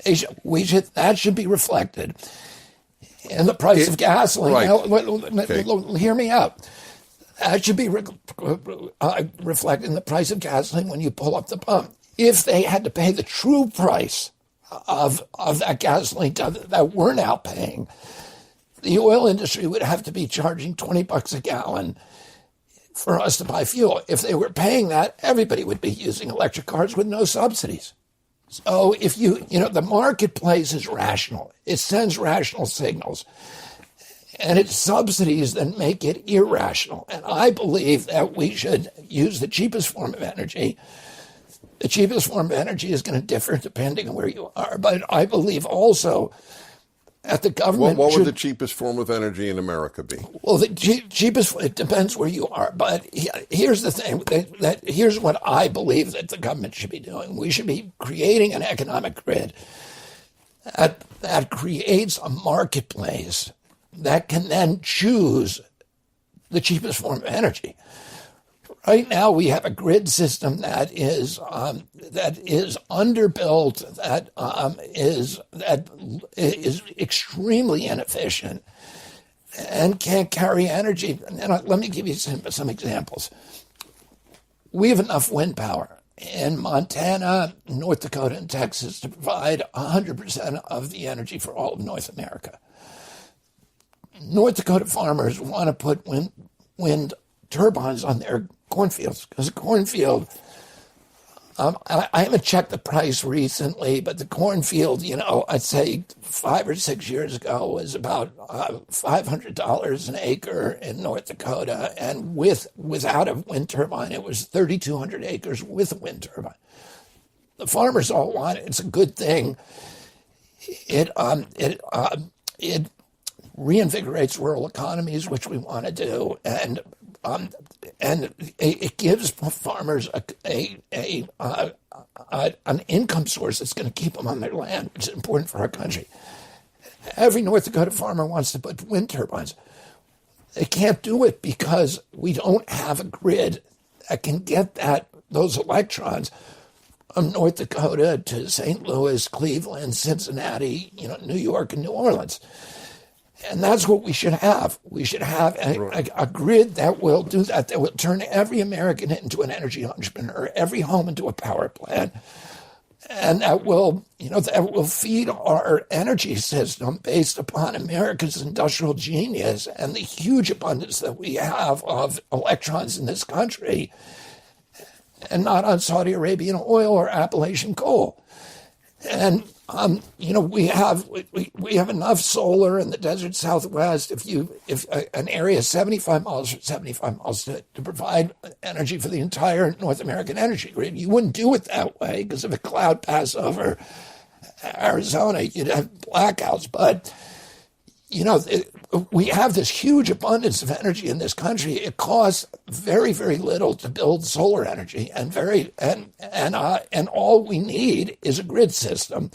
That should be reflected in the price of gasoline. Right. Now, hear me out. That should be reflected in the price of gasoline when you pull up the pump. If they had to pay the true price of that gasoline that we're now paying, the oil industry would have to be charging $20 a gallon for us to buy fuel. If they were paying that, everybody would be using electric cars with no subsidies. So if the marketplace is rational. It sends rational signals. And it's subsidies that make it irrational. And I believe that we should use the cheapest form of energy. The cheapest form of energy is going to differ depending on where you are. But I believe also that the government What would the cheapest form of energy in America be? Well, the cheapest, it depends where you are. But here's the thing, here's what I believe that the government should be doing. We should be creating an economic grid that creates a marketplace that can then choose the cheapest form of energy. Right now, we have a grid system that is underbuilt, that is extremely inefficient, and can't carry energy. And let me give you some examples. We have enough wind power in Montana, North Dakota, and Texas to provide 100% of the energy for all of North America. North Dakota farmers want to put wind turbines on their cornfields, because a cornfield, I haven't checked the price recently, but the cornfield, I'd say 5 or 6 years ago was about $500 an acre in North Dakota, and without a wind turbine, it was 3,200 acres with a wind turbine. The farmers all want it. It's a good thing. It reinvigorates rural economies, which we want to do, and it gives farmers an income source that's going to keep them on their land, which is important for our country. Every North Dakota farmer wants to put wind turbines. They can't do it because we don't have a grid that can get those electrons from North Dakota to St. Louis, Cleveland, Cincinnati, New York, and New Orleans. And that's what we should have. We should have a grid that will do that will turn every American into an energy entrepreneur, every home into a power plant, and that will feed our energy system based upon America's industrial genius and the huge abundance that we have of electrons in this country, and not on Saudi Arabian oil or Appalachian coal. And we have enough solar in the desert Southwest. If an area is 75 miles to provide energy for the entire North American energy grid, you wouldn't do it that way because if a cloud passed over Arizona, you'd have blackouts. But we have this huge abundance of energy in this country. It costs very, very little to build solar energy, and all we need is a grid system.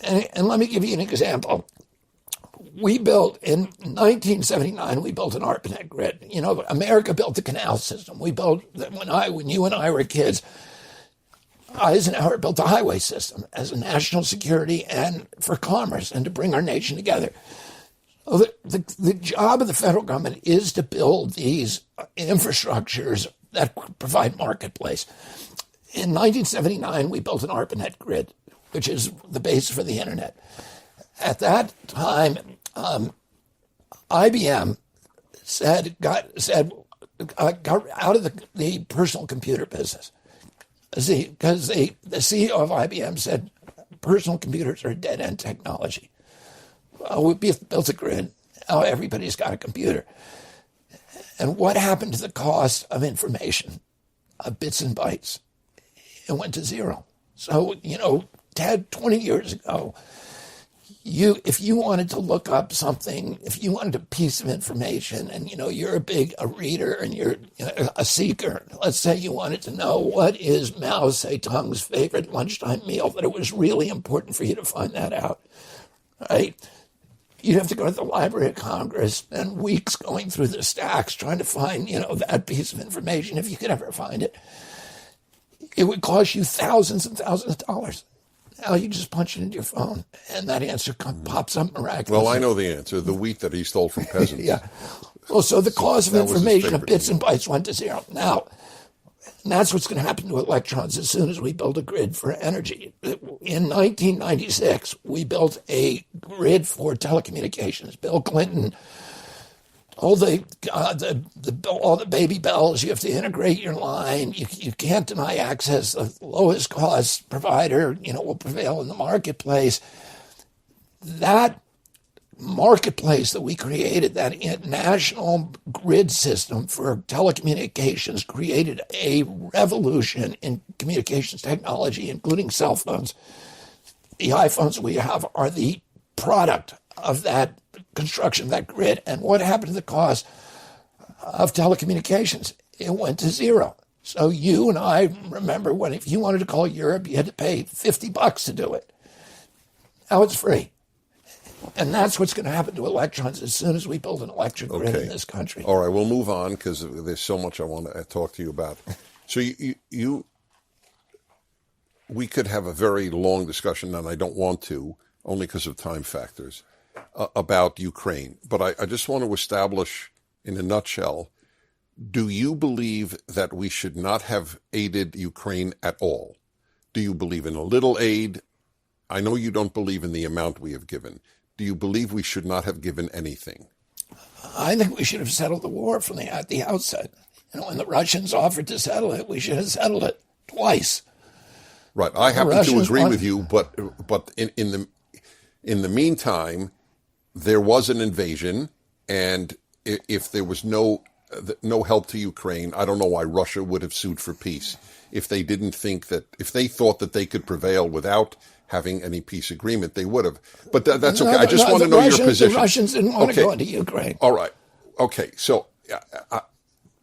And let me give you an example. We built in 1979. We built an ARPANET grid. America built the canal system. We built when you and I were kids. Eisenhower built the highway system as a national security and for commerce and to bring our nation together. So the job of the federal government is to build these infrastructures that provide marketplace. In 1979, we built an ARPANET grid, which is the base for the internet. At that time, IBM got out of the personal computer business. Because the CEO of IBM said personal computers are a dead-end technology. Well, we built a grid. Now everybody's got a computer. And what happened to the cost of information, of bits and bytes? It went to zero. So, 20 years ago, if you wanted to look up something, if you wanted a piece of information, and you're a reader and you're a seeker. Let's say you wanted to know what is Mao Zedong's favorite lunchtime meal, that it was really important for you to find that out, right? You'd have to go to the Library of Congress, spend weeks going through the stacks trying to find that piece of information, if you could ever find it. It would cost you thousands and thousands of dollars. Now you just punch it into your phone, and that answer pops up miraculously. Well, I know the answer. The wheat that he stole from peasants. Yeah. Well, so the cost of information of bits and bytes went to zero. Now, that's what's going to happen to electrons as soon as we build a grid for energy. In 1996, we built a grid for telecommunications. Bill Clinton told all the baby bells, you have to integrate your line. You can't deny access. The lowest cost provider, will prevail in the marketplace. That marketplace that we created, that national grid system for telecommunications, created a revolution in communications technology, including cell phones. The iPhones we have are the product of that construction, that grid. And what happened to the cost of telecommunications? It went to zero. So you and I remember if you wanted to call Europe, you had to pay $50 to do it. Now it's free. And that's what's going to happen to electrons as soon as we build an electric grid in this country. All right, we'll move on because there's so much I want to talk to you about. So we could have a very long discussion, and I don't want to, only because of time factors, about Ukraine. But I just want to establish in a nutshell, do you believe that we should not have aided Ukraine at all? Do you believe in a little aid? I know you don't believe in the amount we have given. Do you believe we should not have given anything? I think we should have settled the war at the outset. When the Russians offered to settle it, we should have settled it twice. Right. I happen to agree with you, but in the meantime, there was an invasion, and if there was no help to Ukraine, I don't know why Russia would have sued for peace. If they thought that they could prevail without having any peace agreement, they would have. But that's okay. I just want to know your position. The Russians didn't want to go into Ukraine. All right. Okay. So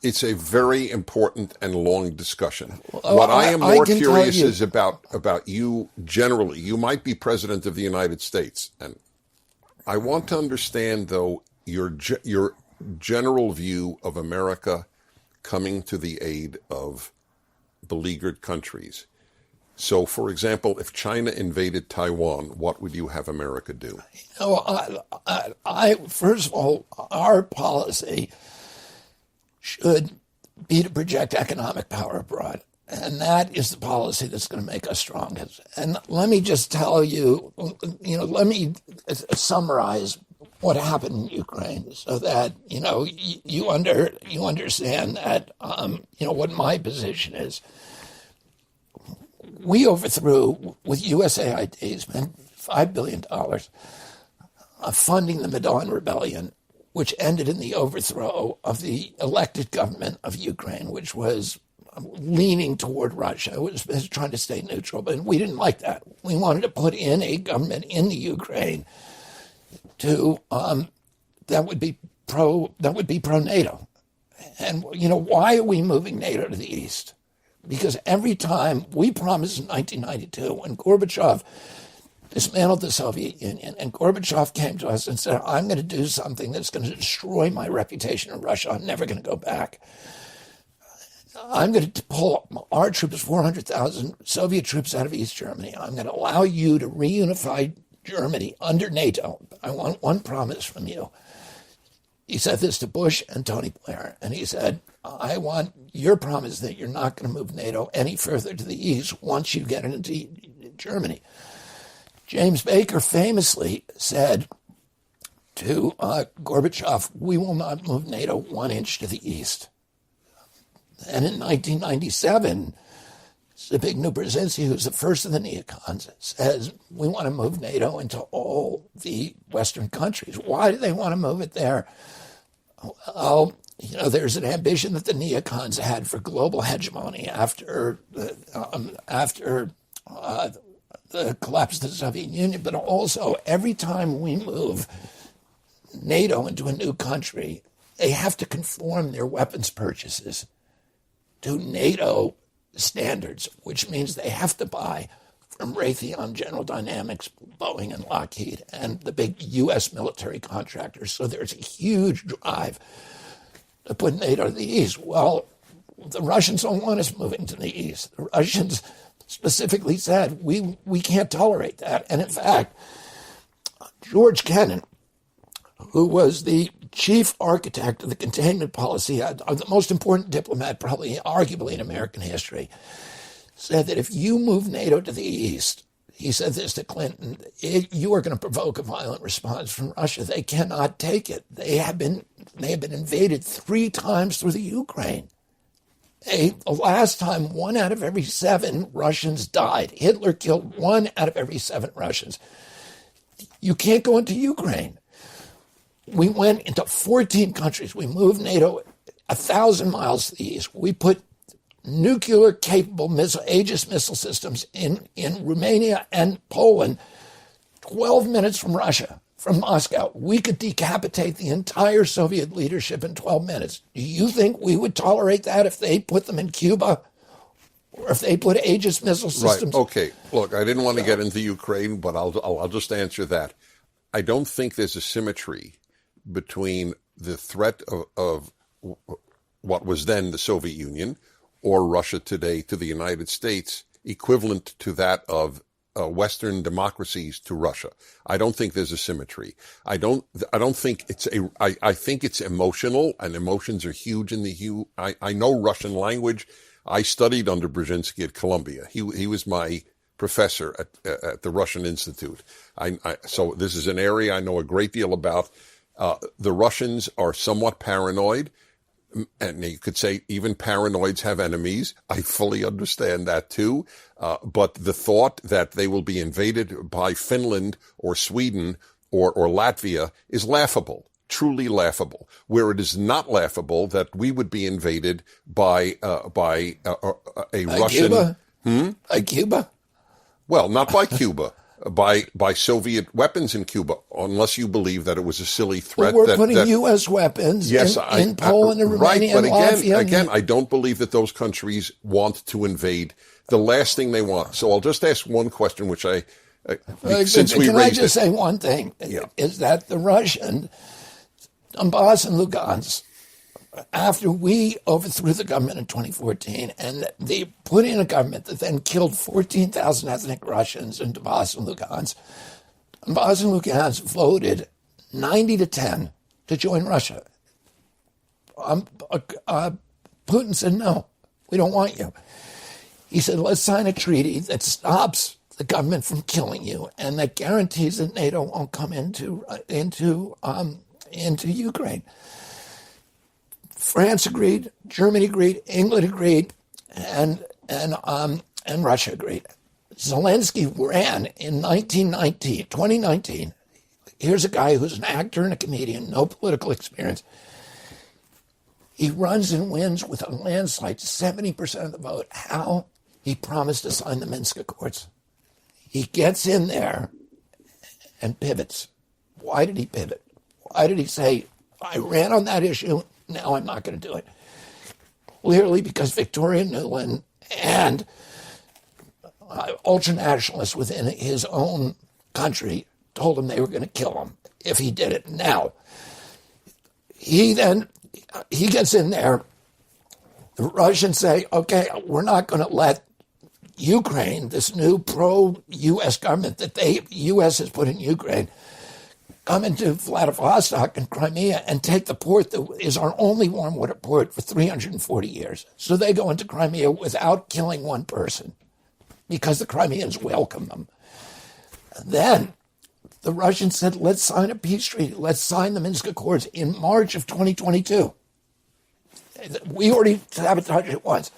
it's a very important and long discussion. What I am more curious is about you generally. You might be president of the United States, and I want to understand, though, your general view of America coming to the aid of beleaguered countries. So, for example, if China invaded Taiwan, what would you have America do? First of all, our policy should be to project economic power abroad. And that is the policy that's going to make us strongest. And let me just tell you, let me summarize what happened in Ukraine so that, you understand that, what my position is. we overthrew, with USAID, spent $5 billion funding the Maidan Rebellion, which ended in the overthrow of the elected government of Ukraine, which was leaning toward Russia. It was trying to stay neutral, but we didn't like that. We wanted to put in a government in the Ukraine to that would be pro NATO. And why are we moving NATO to the east? Because every time we promised in 1992, when Gorbachev dismantled the Soviet Union, and Gorbachev came to us and said, I'm going to do something that's going to destroy my reputation in Russia. I'm never going to go back. I'm going to pull our troops, 400,000 Soviet troops out of East Germany. I'm going to allow you to reunify Germany under NATO. I want one promise from you. He said this to Bush and Tony Blair, and he said, I want your promise that you're not going to move NATO any further to the east once you get into Germany. James Baker famously said to Gorbachev, we will not move NATO 1 inch to the east. And in 1997, Zbigniew Brzezinski, who's the first of the neocons, says, we want to move NATO into all the Western countries. Why do they want to move it there? Oh, there's an ambition that the neocons had for global hegemony after the collapse of the Soviet Union, but also every time we move NATO into a new country, they have to conform their weapons purchases to NATO standards, which means they have to buy from Raytheon, General Dynamics, Boeing, and Lockheed, and the big U.S. military contractors. So there's a huge drive to put NATO to the east. Well, the Russians don't want us moving to the east. The Russians specifically said, we can't tolerate that. And in fact, George Kennan, who was the chief architect of the containment policy, the most important diplomat probably arguably in American history, said that if you move NATO to the east, he said this to Clinton, you are going to provoke a violent response from Russia. They cannot take it. They have been invaded 3 times through the Ukraine. The last time, 1 out of every 7 Russians died. Hitler killed 1 out of every 7 Russians. You can't go into Ukraine. We went into 14 countries. We moved NATO 1,000 miles to the east. We put nuclear-capable Aegis missile systems in Romania and Poland, 12 minutes from Russia, from Moscow. We could decapitate the entire Soviet leadership in 12 minutes. Do you think we would tolerate that if they put them in Cuba? Or if they put Aegis missile systems? Right, okay. Look, I didn't want to get into Ukraine, but I'll just answer that. I don't think there's a symmetry between the threat of what was then the Soviet Union or Russia today to the United States equivalent to that of Western democracies to Russia. I don't think there's a symmetry. I don't think I think it's emotional, and emotions are huge in the I know Russian language. I studied under Brzezinski at Columbia. He was my professor at the Russian Institute. So this is an area I know a great deal about. The Russians are somewhat paranoid, and you could say even paranoids have enemies. I fully understand that too. But the thought that they will be invaded by Finland or Sweden or Latvia is laughable, truly laughable. Where it is not laughable that we would be invaded by a Russian. Cuba? By Cuba? Well, not by Cuba. By Soviet weapons in Cuba, unless you believe that it was a silly threat. Well, we're putting U.S. weapons in Poland and Romania and Latvia. Right, but again, I don't believe that those countries want to invade. The last thing they want. So I'll just ask one question, which since we raised it. Can I just say one thing? Yeah. Is that the Russian Donbass and Lugansk, after we overthrew the government in 2014, and they put in a government that then killed 14,000 ethnic Russians in Donbass and Lugansk, Donbass and Lugansk voted 90-10 to join Russia. Putin said, no, we don't want you. He said, let's sign a treaty that stops the government from killing you and that guarantees that NATO won't come into Ukraine. France agreed, Germany agreed, England agreed, and and Russia agreed. Zelensky ran in 2019. Here's a guy who's an actor and a comedian, no political experience. He runs and wins with a landslide, 70% of the vote. How? He promised to sign the Minsk Accords. He gets in there and pivots. Why did he pivot? Why did he say, I ran on that issue, now I'm not going to do it? Clearly because Victoria Nuland and ultranationalists within his own country told him they were going to kill him if he did it. Now, he gets in there. The Russians say, okay, we're not going to let Ukraine, this new pro-U.S. government that the U.S. has put in Ukraine, come into Vladivostok and Crimea and take the port that is our only warm water port for 340 years. So they go into Crimea without killing one person because the Crimeans welcome them. Then the Russians said, let's sign a peace treaty. Let's sign the Minsk Accords in March of 2022. We already sabotaged it once.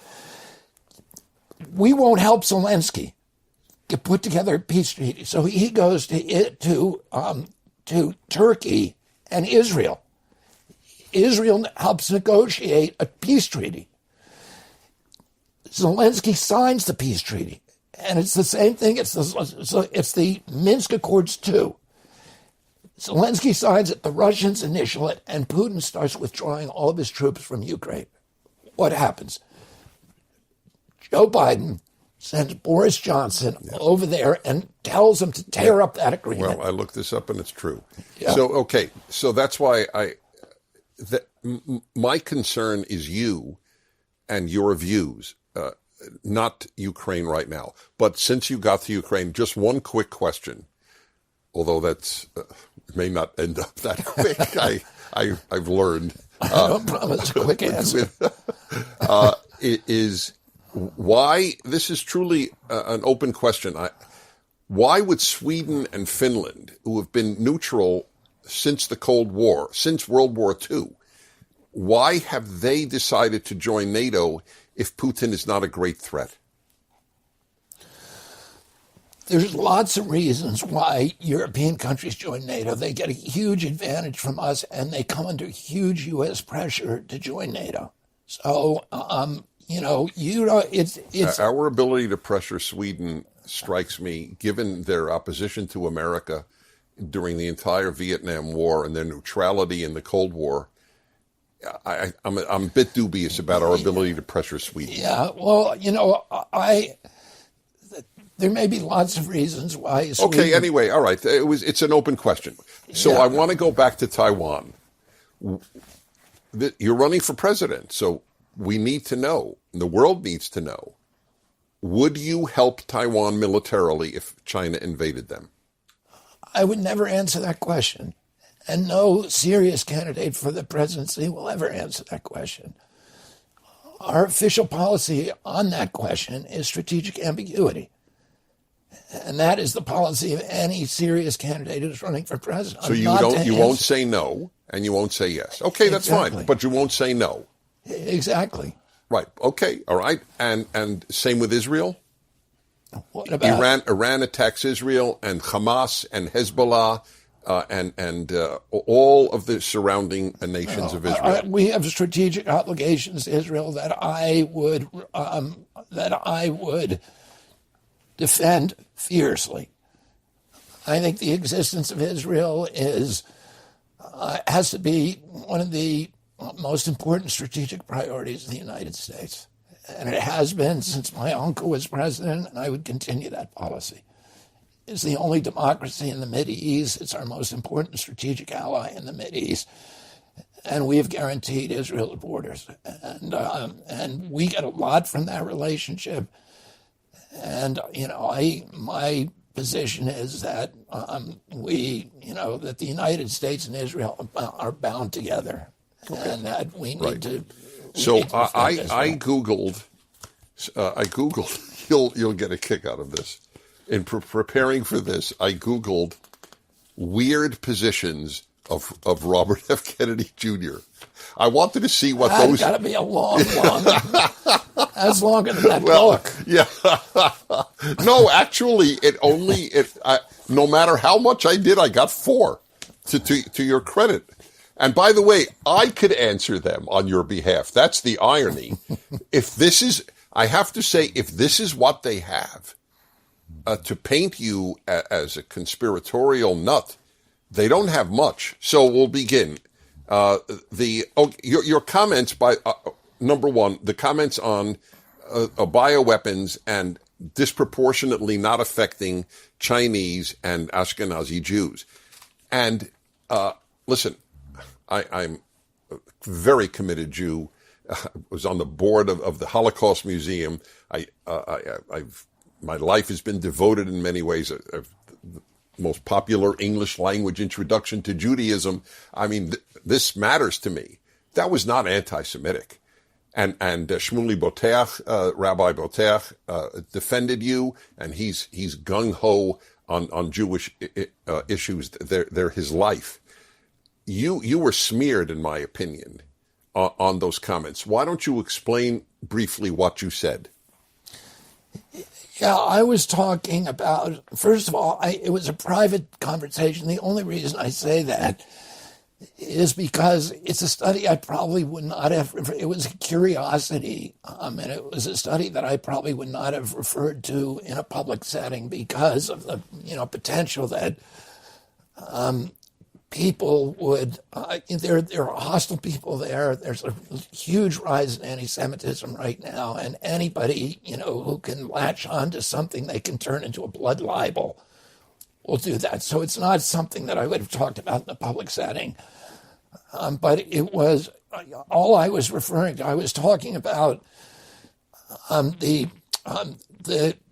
We won't help Zelensky get put together a peace treaty. So he goes to Turkey and Israel. Israel helps negotiate a peace treaty. Zelensky signs the peace treaty. And it's the same thing. It's the Minsk Accords too. Zelensky signs it, the Russians initial it, and Putin starts withdrawing all of his troops from Ukraine. What happens? Joe Biden sends Boris Johnson over there and tells him to tear up that agreement. Well, I looked this up and it's true. Yeah. So, okay. So that's why my concern is you and your views, not Ukraine right now. But since you got to Ukraine, just one quick question, although that's may not end up that quick. I've learned. I don't promise a quick answer. Is why, this is truly an open question. Why would Sweden and Finland, who have been neutral since the Cold War, since World War II, why have they decided to join NATO if Putin is not a great threat? There's lots of reasons why European countries join NATO. They get a huge advantage from us, and they come under huge U.S. pressure to join NATO. So, it's our ability to pressure Sweden strikes me, given their opposition to America during the entire Vietnam War and their neutrality in the Cold War. I'm a bit dubious about our ability to pressure Sweden. Yeah, well, there may be lots of reasons why. Sweden... Okay, anyway, all right. It's an open question. So I want to go back to Taiwan. You're running for president, so we need to know, the world needs to know, would you help Taiwan militarily if China invaded them? I would never answer that question. And no serious candidate for the presidency will ever answer that question. Our official policy on that question is strategic ambiguity. And that is the policy of any serious candidate who's running for president. So you won't say no and you won't say yes. Okay, that's fine. But you won't say no. Exactly. Right. Okay. All right. And same with Israel? What about Iran attacks Israel and Hamas and Hezbollah and all of the surrounding nations of Israel. We have strategic obligations to Israel that I would defend fiercely. I think the existence of Israel has to be one of the most important strategic priorities of the United States. And it has been since my uncle was president, and I would continue that policy. It's the only democracy in the Mideast. It's our most important strategic ally in the Mideast. And we have guaranteed Israel's borders. And we get a lot from that relationship. And, my position is that that the United States and Israel are bound together. Okay. And that we need to. So I Googled, you'll get a kick out of this. In preparing for this, I Googled weird positions of Robert F. Kennedy Jr. I wanted to see what those... That's got to be a long one. That's longer than that Well, book. yeah. No, actually, no matter how much I did, I got 4 to your credit. And by the way, I could answer them on your behalf. That's the irony. I have to say, if this is what they have to paint you as a conspiratorial nut, they don't have much. So we'll begin. Your comments number one, the comments on bioweapons and disproportionately not affecting Chinese and Ashkenazi Jews. And listen, I'm a very committed Jew. I was on the board of the Holocaust Museum. My life has been devoted in many ways. The most popular English language introduction to Judaism. I mean, this matters to me. That was not anti-Semitic. And Shmuley Boteach, Rabbi Boteach, defended you, and he's gung-ho on Jewish issues. They're his life. You were smeared, in my opinion, on those comments. Why don't you explain briefly what you said? Yeah, I was talking about, first of all, it was a private conversation. The only reason I say that is because it's a study I probably would not have, it was a curiosity, and it was a study that I probably would not have referred to in a public setting because of the, potential that people would, there are hostile people there. There's a huge rise in anti-Semitism right now, and anybody, who can latch on to something they can turn into a blood libel will do that. So it's not something that I would have talked about in a public setting. But it was, all I was referring to, I was talking about the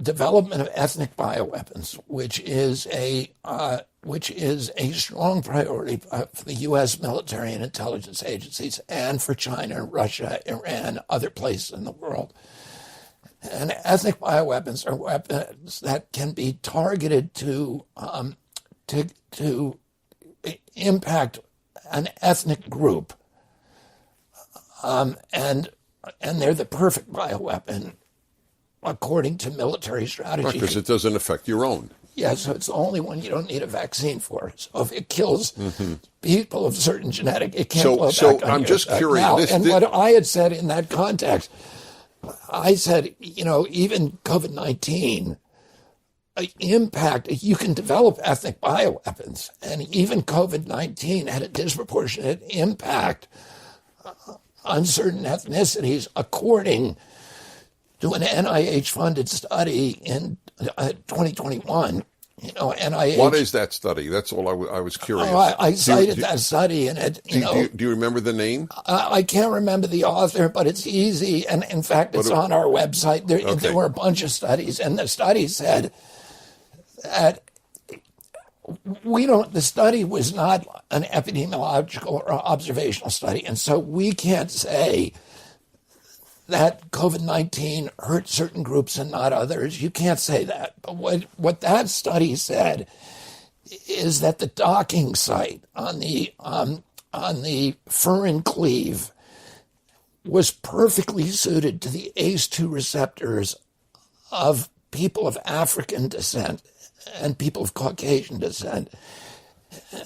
development of ethnic bioweapons, which is a strong priority for the U.S. military and intelligence agencies, and for China, Russia, Iran, other places in the world. And ethnic bioweapons are weapons that can be targeted to impact an ethnic group, and they're the perfect bioweapon according to military strategy. Because it doesn't affect your own. Yeah, so it's the only one you don't need a vaccine for. So if it kills people of certain genetic, it can't blow back on I'm you. just curious. Now, what I had said in that context, I said, even COVID-19 impact, you can develop ethnic bioweapons, and even COVID-19 had a disproportionate impact on certain ethnicities, according to an NIH-funded study in 2021. NIH. What is that study? That's all I was curious. I cited that study, and it. Do you remember the name? I can't remember the author, but it's easy, and in fact, it's on our website. There were a bunch of studies, and the study said that the study was not an epidemiological or observational study, and so we can't say that COVID-19 hurt certain groups and not others. You can't say that. But what that study said is that the docking site on the furin cleave was perfectly suited to the ACE2 receptors of people of African descent and people of Caucasian descent,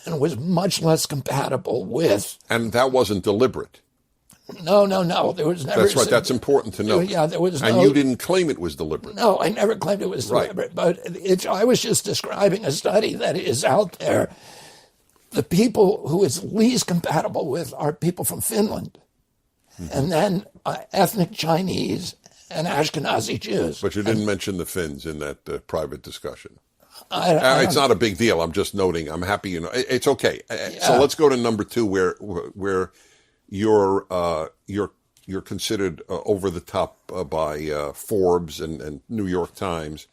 and was much less compatible with. And that wasn't deliberate. No. There was never. That's right. That's important to know. Yeah, there was. And you didn't claim it was deliberate. No, I never claimed it was deliberate. But I was just describing a study that is out there. The people who it's least compatible with are people from Finland, and then ethnic Chinese and Ashkenazi Jews. But you didn't mention the Finns in that private discussion. It's not a big deal. I'm just noting. I'm happy. It's okay. So let's go to number 2, where you're considered over the top by Forbes and New York Times.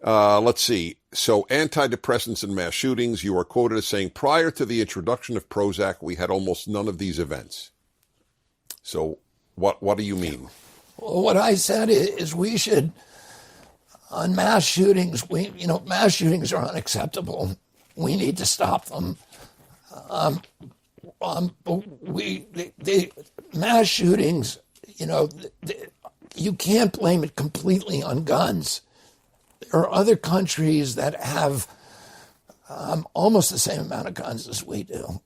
Let's see. So antidepressants and mass shootings. You are quoted as saying, prior to the introduction of Prozac, we had almost none of these events. So what do you mean? Well, what I said is we should, on mass shootings, mass shootings are unacceptable. We need to stop them. Mass shootings, you can't blame it completely on guns. There are other countries that have almost the same amount of guns as we do,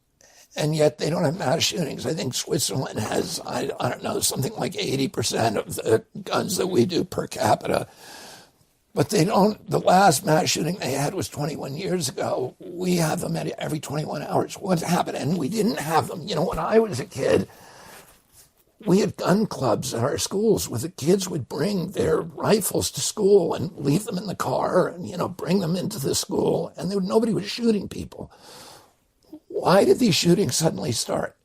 and yet they don't have mass shootings. I think Switzerland has, I don't know, something like 80% of the guns that we do per capita. But they don't, the last mass shooting they had was 21 years ago. We have them every 21 hours. What's happened? And we didn't have them. When I was a kid, we had gun clubs at our schools where the kids would bring their rifles to school and leave them in the car and, bring them into the school. And nobody was shooting people. Why did these shootings suddenly start?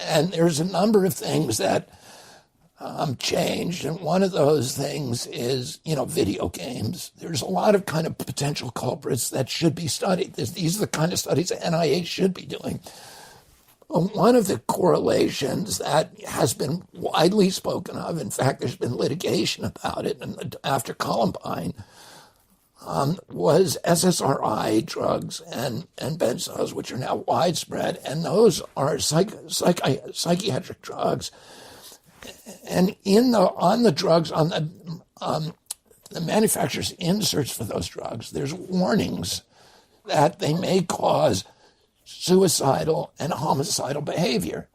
And there's a number of things that changed, and one of those things is, video games. There's a lot of kind of potential culprits that should be studied. These are the kind of studies that NIH should be doing. One of the correlations that has been widely spoken of, in fact, there's been litigation about it after Columbine, was SSRI drugs and benzos, which are now widespread, and those are psychiatric drugs. And on the manufacturer's inserts for those drugs, there's warnings that they may cause suicidal and homicidal behavior.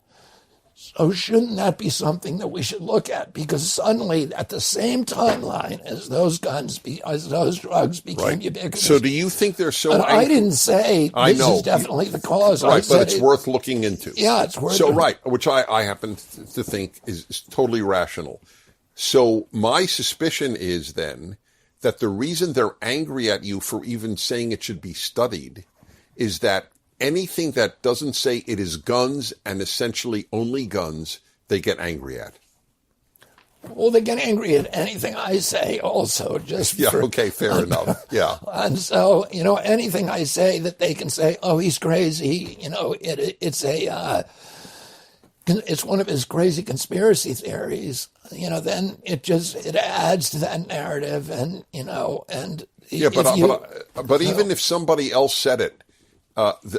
So shouldn't that be something that we should look at? Because suddenly, at the same timeline as those drugs became ubiquitous. So do you think they're so... I didn't say this is definitely the cause. Right, but it's worth looking into. Yeah, it's worth... So, right, which I happen to think is totally rational. So my suspicion is then that the reason they're angry at you for even saying it should be studied is that anything that doesn't say it is guns and essentially only guns, they get angry at. Well, they get angry at anything I say also. Okay, fair enough. Yeah. And so, anything I say that they can say, oh, he's crazy, it's one of his crazy conspiracy theories, then it adds to that narrative and. But even if somebody else said it,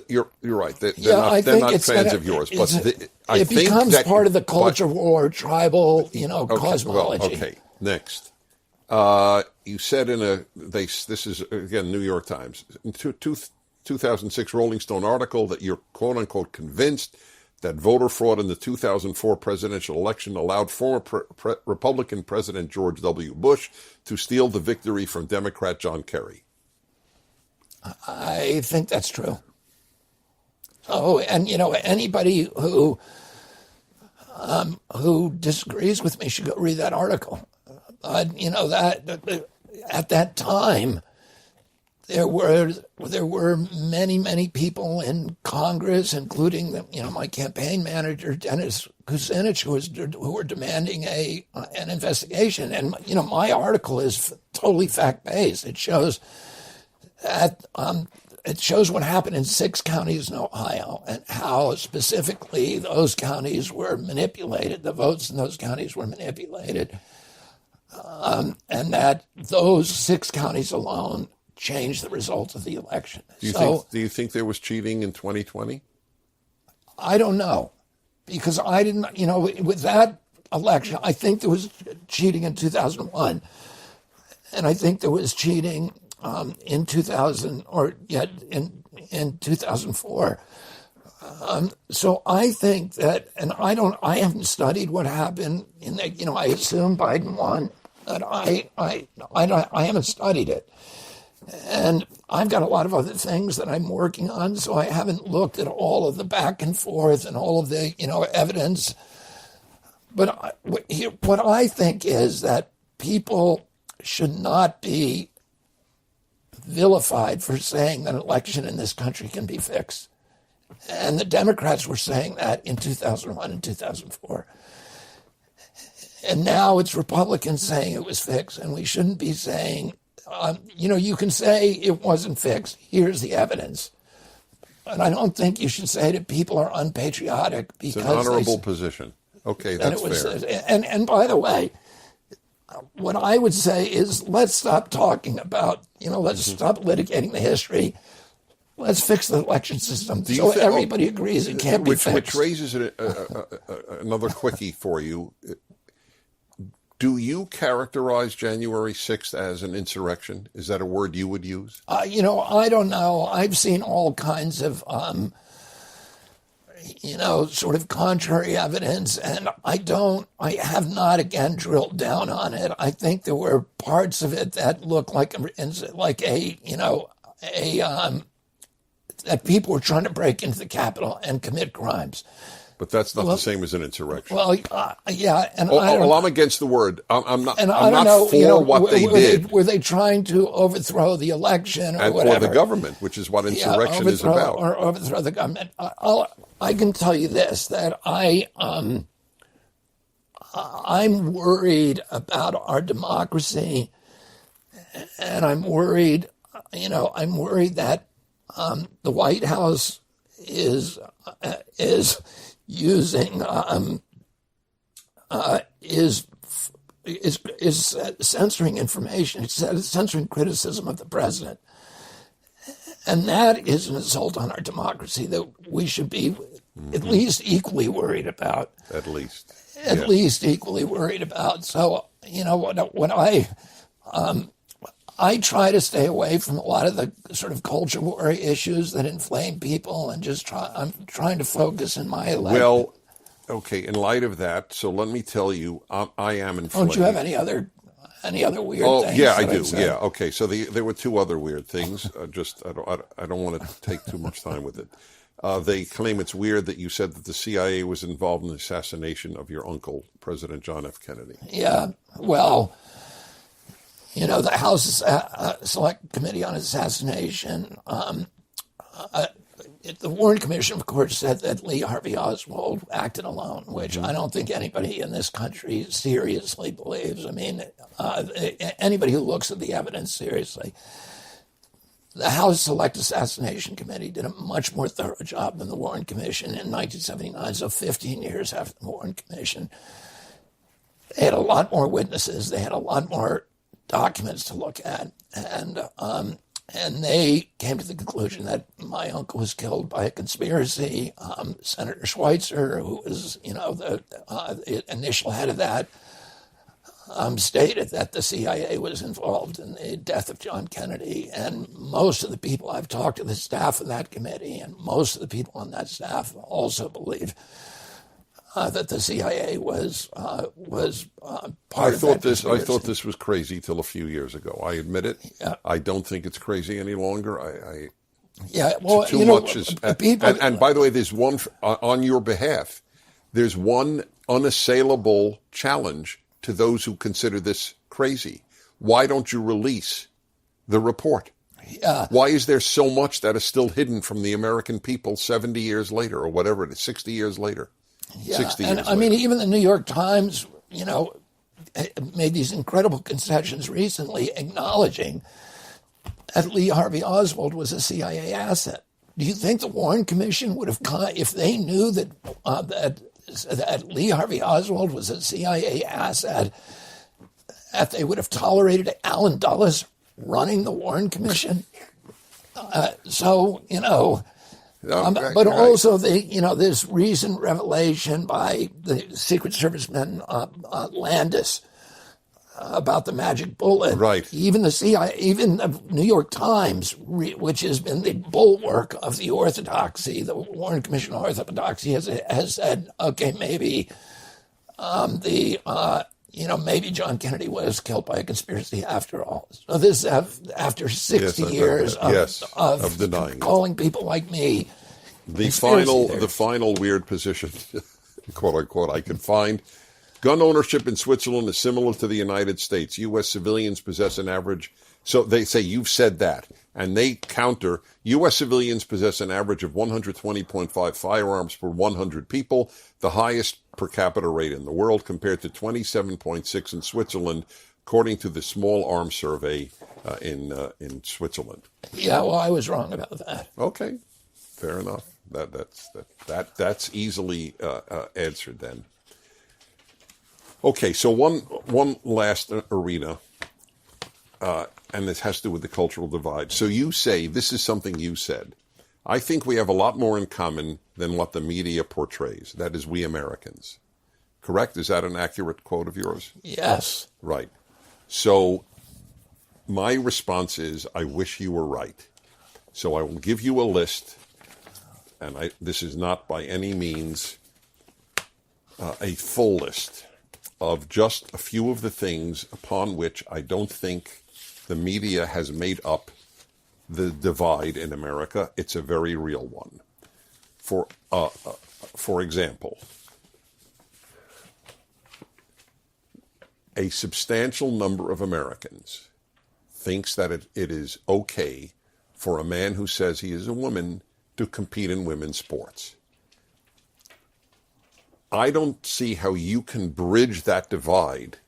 you're right. They're not fans of yours. But it becomes part of the culture war, tribal, cosmology. Okay. Next, you said this is again New York Times, 2006 Rolling Stone article that you're quote unquote convinced that voter fraud in the 2004 presidential election allowed former Republican President George W. Bush to steal the victory from Democrat John Kerry. I think that's true. Oh, and anybody who disagrees with me should go read that article. That at that time there were many people in Congress, including my campaign manager Dennis Kucinich, who were demanding an investigation. And my article is totally fact based. It shows that. It shows what happened in 6 counties in Ohio and how specifically those counties were manipulated. The votes in those counties were manipulated. And that those 6 counties alone changed the results of the election. Do you think there was cheating in 2020? I don't know. Because I didn't, with that election, I think there was cheating in 2001. And I think there was cheating in 2000 or yet in 2004. So I think that, and I haven't studied what happened in that, I assume Biden won, but I haven't studied it. And I've got a lot of other things that I'm working on, so I haven't looked at all of the back and forth and all of the, evidence. But what I think is that people should not be vilified for saying that an election in this country can be fixed. And the Democrats were saying that in 2001 and 2004. And now it's Republicans saying it was fixed, and we shouldn't be saying, you can say it wasn't fixed. Here's the evidence. And I don't think you should say that people are unpatriotic because it's an honorable position. Okay, that's fair. And by the way, what I would say is let's stop talking about, let's stop litigating the history. Let's fix the election system so everybody agrees it can't be fixed. Which raises another quickie for you. Do you characterize January 6th as an insurrection? Is that a word you would use? I don't know. I've seen all kinds of, sort of contrary evidence, and I have not again drilled down on it. I think there were parts of it that looked like that people were trying to break into the Capitol and commit crimes. But that's not the same as an insurrection. Well, yeah, and I'm against the word. I'm not. And I'm I don't not know, for what they did. Were they trying to overthrow the election or and whatever? for the government, which is what insurrection is about. Or overthrow the government. I can tell you this: that I'm worried about our democracy, and I'm worried. I'm worried that the White House is using is censoring information. It's censoring criticism of the president, and that is an assault on our democracy that we should be at least equally worried about. At least Equally worried about. So when I try to stay away from a lot of the sort of culture war issues that inflame people, and I'm trying to focus in my life. Well, okay. In light of that, so let me tell you, I am inflamed. Don't you have any other weird things? Oh, yeah, I do. Yeah. Okay. So there were two other weird things. I don't want to take too much time with it. They claim it's weird that you said that the CIA was involved in the assassination of your uncle, President John F. Kennedy. Yeah. Well, the House Select Committee on Assassination, the Warren Commission, of course, said that Lee Harvey Oswald acted alone, which I don't think anybody in this country seriously believes. I mean, anybody who looks at the evidence seriously. The House Select Assassination Committee did a much more thorough job than the Warren Commission in 1979, so 15 years after the Warren Commission. They had a lot more witnesses. They had a lot more documents to look at, and they came to the conclusion that my uncle was killed by a conspiracy. Senator Schweitzer, who was, the initial head of that, stated that the CIA was involved in the death of John Kennedy. And most of the people I've talked to, the staff of that committee, and most of the people on that staff also believe that the CIA was part of that conspiracy. I thought this was crazy till a few years ago. I admit it. Yeah. I don't think it's crazy any longer. Too much is. And by the way, there's one on your behalf. There's one unassailable challenge to those who consider this crazy. Why don't you release the report? Yeah. Why is there so much that is still hidden from the American people 70 years later, or whatever it is, 60 years later? Yeah, 60 and years I mean, later. even the New York Times, made these incredible concessions recently, acknowledging that Lee Harvey Oswald was a CIA asset. Do you think the Warren Commission would have, if they knew that Lee Harvey Oswald was a CIA asset, that they would have tolerated Alan Dulles running the Warren Commission? But also this recent revelation by the Secret Serviceman Landis about the magic bullet. Right. Even the CIA, even the New York Times, which has been the bulwark of the orthodoxy, the Warren Commission orthodoxy, has said, okay, maybe maybe John Kennedy was killed by a conspiracy after all. So this after 60 years of denying calling people like me. The final weird position, quote unquote, I can find. Gun ownership in Switzerland is similar to the United States. U.S. civilians possess an average. So they say you've said that. And they counter, U.S. civilians possess an average of 120.5 firearms per 100 people, the highest per capita rate in the world, compared to 27.6 in Switzerland, according to the Small Arms Survey in Switzerland. Yeah, well, I was wrong about that. Okay, fair enough. That's easily answered then. Okay, so one last arena. And this has to do with the cultural divide. So you say, this is something you said, I think we have a lot more in common than what the media portrays. That is, we Americans. correct? Is that an accurate quote of yours? Yes. Right. So my response is, I wish you were right. So I will give you a list, and this is not by any means a full list of just a few of the things upon which I don't think the media has made up the divide in America. It's a very real one. For example, a substantial number of Americans thinks that it is okay for a man who says he is a woman to compete in women's sports. I don't see how you can bridge that divide.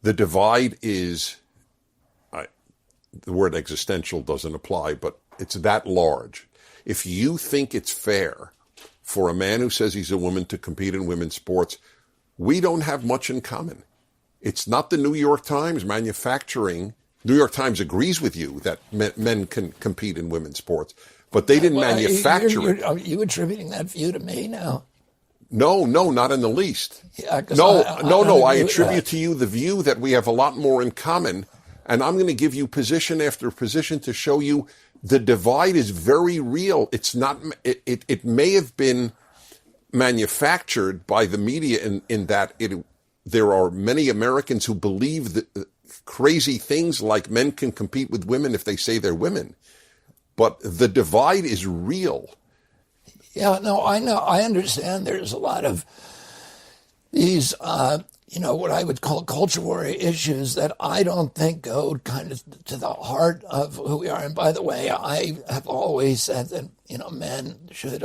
The divide is, the word existential doesn't apply, but it's that large. If you think it's fair for a man who says he's a woman to compete in women's sports, we don't have much in common. It's not the New York Times manufacturing. New York Times agrees with you that men can compete in women's sports, but they didn't manufacture it. Are you attributing that view to me now? No, not in the least. Yeah, I attribute to you the view that we have a lot more in common, and I'm going to give you position after position to show you the divide is very real. It's not. It may have been manufactured by the media in that there are many Americans who believe that crazy things like men can compete with women if they say they're women. But the divide is real. Yeah, no, I know. I understand there's a lot of these, what I would call culture war issues that I don't think go kind of to the heart of who we are. And by the way, I have always said that, men should,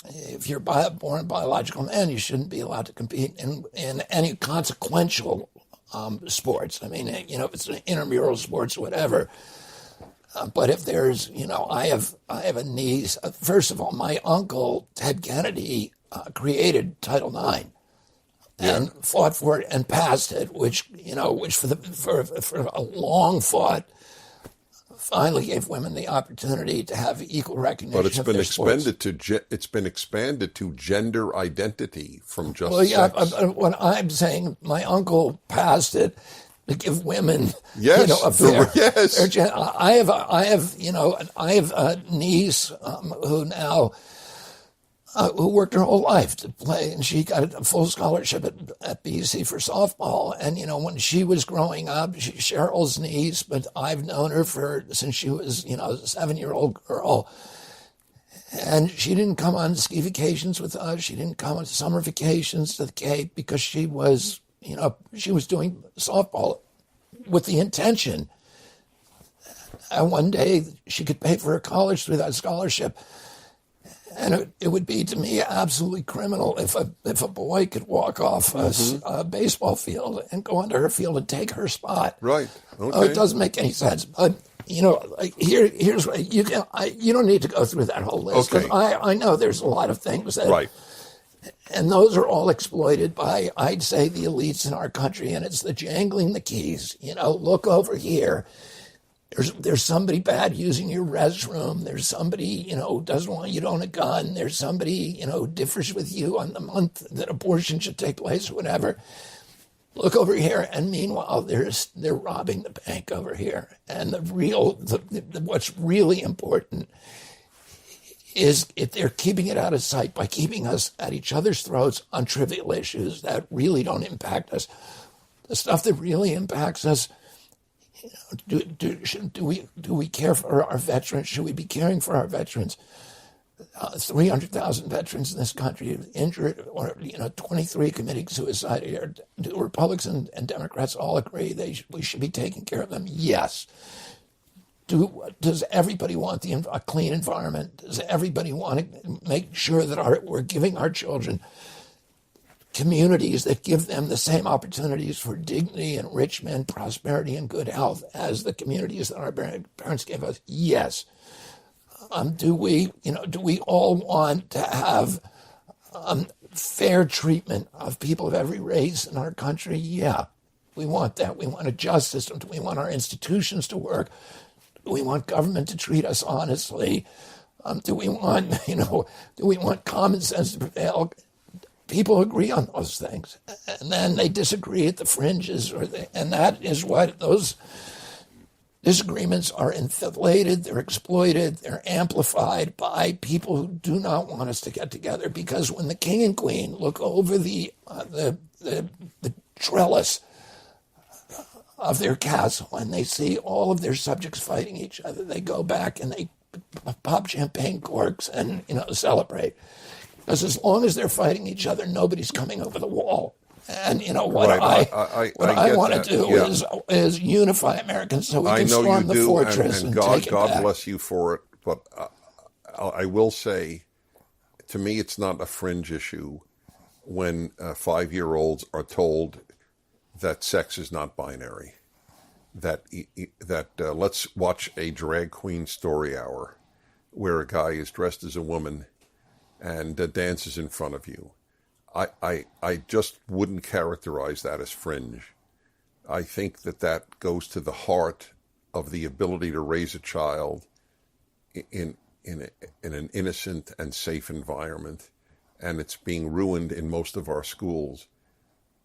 if you're born biological man, you shouldn't be allowed to compete in any consequential sports. I mean, if it's an intramural sports or whatever. But if there's, I have a niece. First of all, my uncle Ted Kennedy created Title IX and fought for it and passed it, which for a long fought, finally gave women the opportunity to have equal recognition. But it's been expanded to gender identity from just sex. What I'm saying, my uncle passed it to give women, yes, a fair. Yes. I have a niece who now who worked her whole life to play, and she got a full scholarship at BC for softball. And when she was growing up, she's Cheryl's niece, but I've known her since she was a 7-year-old girl. And she didn't come on ski vacations with us. She didn't come on summer vacations to the Cape because she was doing softball with the intention. And one day she could pay for her college through that scholarship. And it would be, to me, absolutely criminal if a boy could walk off a baseball field and go onto her field and take her spot. Right. Okay. It doesn't make any sense. But here's what you don't need to go through that whole list. Okay. I know there's a lot of things that. Right. And those are all exploited by, I'd say, the elites in our country. And it's the jangling the keys. Look over here. There's somebody bad using your restroom. There's somebody, who doesn't want you to own a gun. There's somebody, who differs with you on the month that abortion should take place or whatever. Look over here. And meanwhile, they're robbing the bank over here. And what's really important is if they're keeping it out of sight by keeping us at each other's throats on trivial issues that really don't impact us. The stuff that really impacts us, do we care for our veterans? Should we be caring for our veterans? 300,000 veterans in this country injured, or 23 committing suicide here. Do Republicans and Democrats all agree we should be taking care of them? Yes. Does everybody want a clean environment? Does everybody want to make sure that we're giving our children communities that give them the same opportunities for dignity, enrichment, prosperity, and good health as the communities that our parents gave us? Yes. Do we all want to have fair treatment of people of every race in our country? Yeah, we want that. We want a just system. We want our institutions to work. We want government to treat us honestly. Do we want common sense to prevail? people agree on those things, and then they disagree at the fringes, and that is what those disagreements are inflated, they're exploited, they're amplified by people who do not want us to get together. Because when the king and queen look over the trellis of their castle and they see all of their subjects fighting each other, they go back and they pop champagne corks and celebrate. Because as long as they're fighting each other, nobody's coming over the wall. And what I want to do is unify Americans so we can storm the fortress and take it back. God bless you for it. But I will say, to me, it's not a fringe issue when 5-year-olds are told that sex is not binary. That let's watch a drag queen story hour where a guy is dressed as a woman and dances in front of you. I just wouldn't characterize that as fringe. I think that goes to the heart of the ability to raise a child in an innocent and safe environment, and it's being ruined in most of our schools.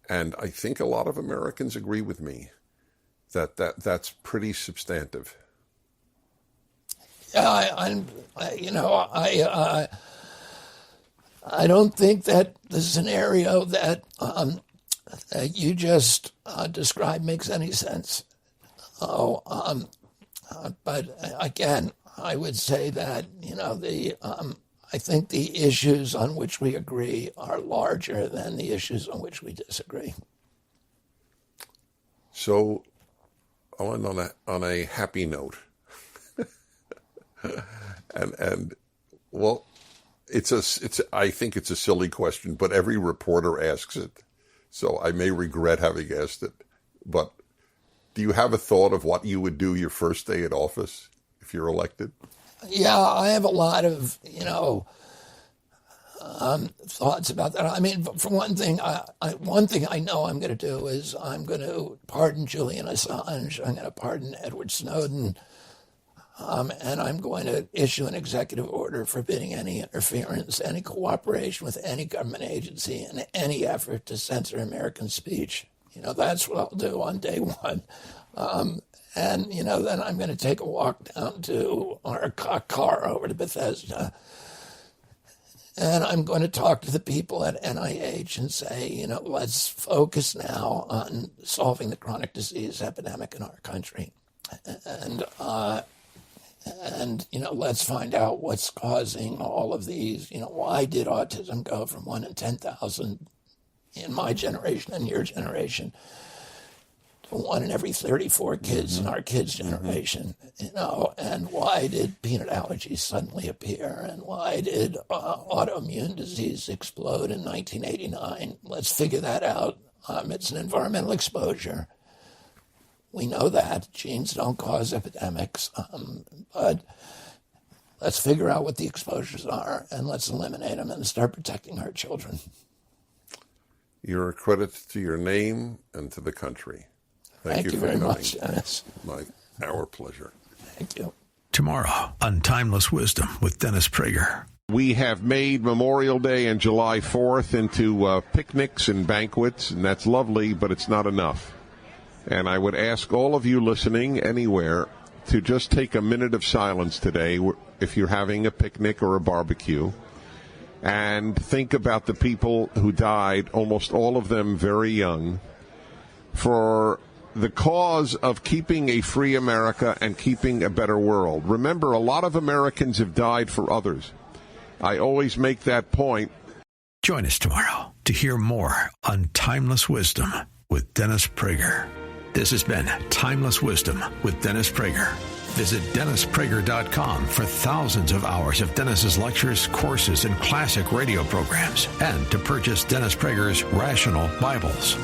And I think a lot of Americans agree with me that's pretty substantive. Yeah, I don't think that the scenario that you just described makes any sense. But again, I would say that I think the issues on which we agree are larger than the issues on which we disagree. So, I'll end on a happy note, and well. I think it's a silly question, but every reporter asks it, so I may regret having asked it. But do you have a thought of what you would do your first day in office if you're elected? Yeah, I have a lot of, thoughts about that. I mean, for one thing, one thing I know I'm going to do is I'm going to pardon Julian Assange. I'm going to pardon Edward Snowden. And I'm going to issue an executive order forbidding any interference, any cooperation with any government agency, and any effort to censor American speech. That's what I'll do on day one. And then I'm going to take a walk down to our car over to Bethesda. And I'm going to talk to the people at NIH and say, let's focus now on solving the chronic disease epidemic in our country. And let's find out what's causing all of these. Why did autism go from 1 in 10,000 in my generation and your generation to 1 in every 34 kids in our kids' generation? And why did peanut allergies suddenly appear? And why did autoimmune disease explode in 1989? Let's figure that out. It's an environmental exposure. We know that genes don't cause epidemics, but let's figure out what the exposures are and let's eliminate them and start protecting our children. You're a credit to your name and to the country. Thank you very much, Dennis. Our pleasure. Thank you. Tomorrow on Timeless Wisdom with Dennis Prager. We have made Memorial Day and July 4th into picnics and banquets, and that's lovely, but it's not enough. And I would ask all of you listening anywhere to just take a minute of silence today if you're having a picnic or a barbecue and think about the people who died, almost all of them very young, for the cause of keeping a free America and keeping a better world. Remember, a lot of Americans have died for others. I always make that point. Join us tomorrow to hear more on Timeless Wisdom with Dennis Prager. This has been Timeless Wisdom with Dennis Prager. Visit DennisPrager.com for thousands of hours of Dennis's lectures, courses, and classic radio programs, and to purchase Dennis Prager's Rational Bibles.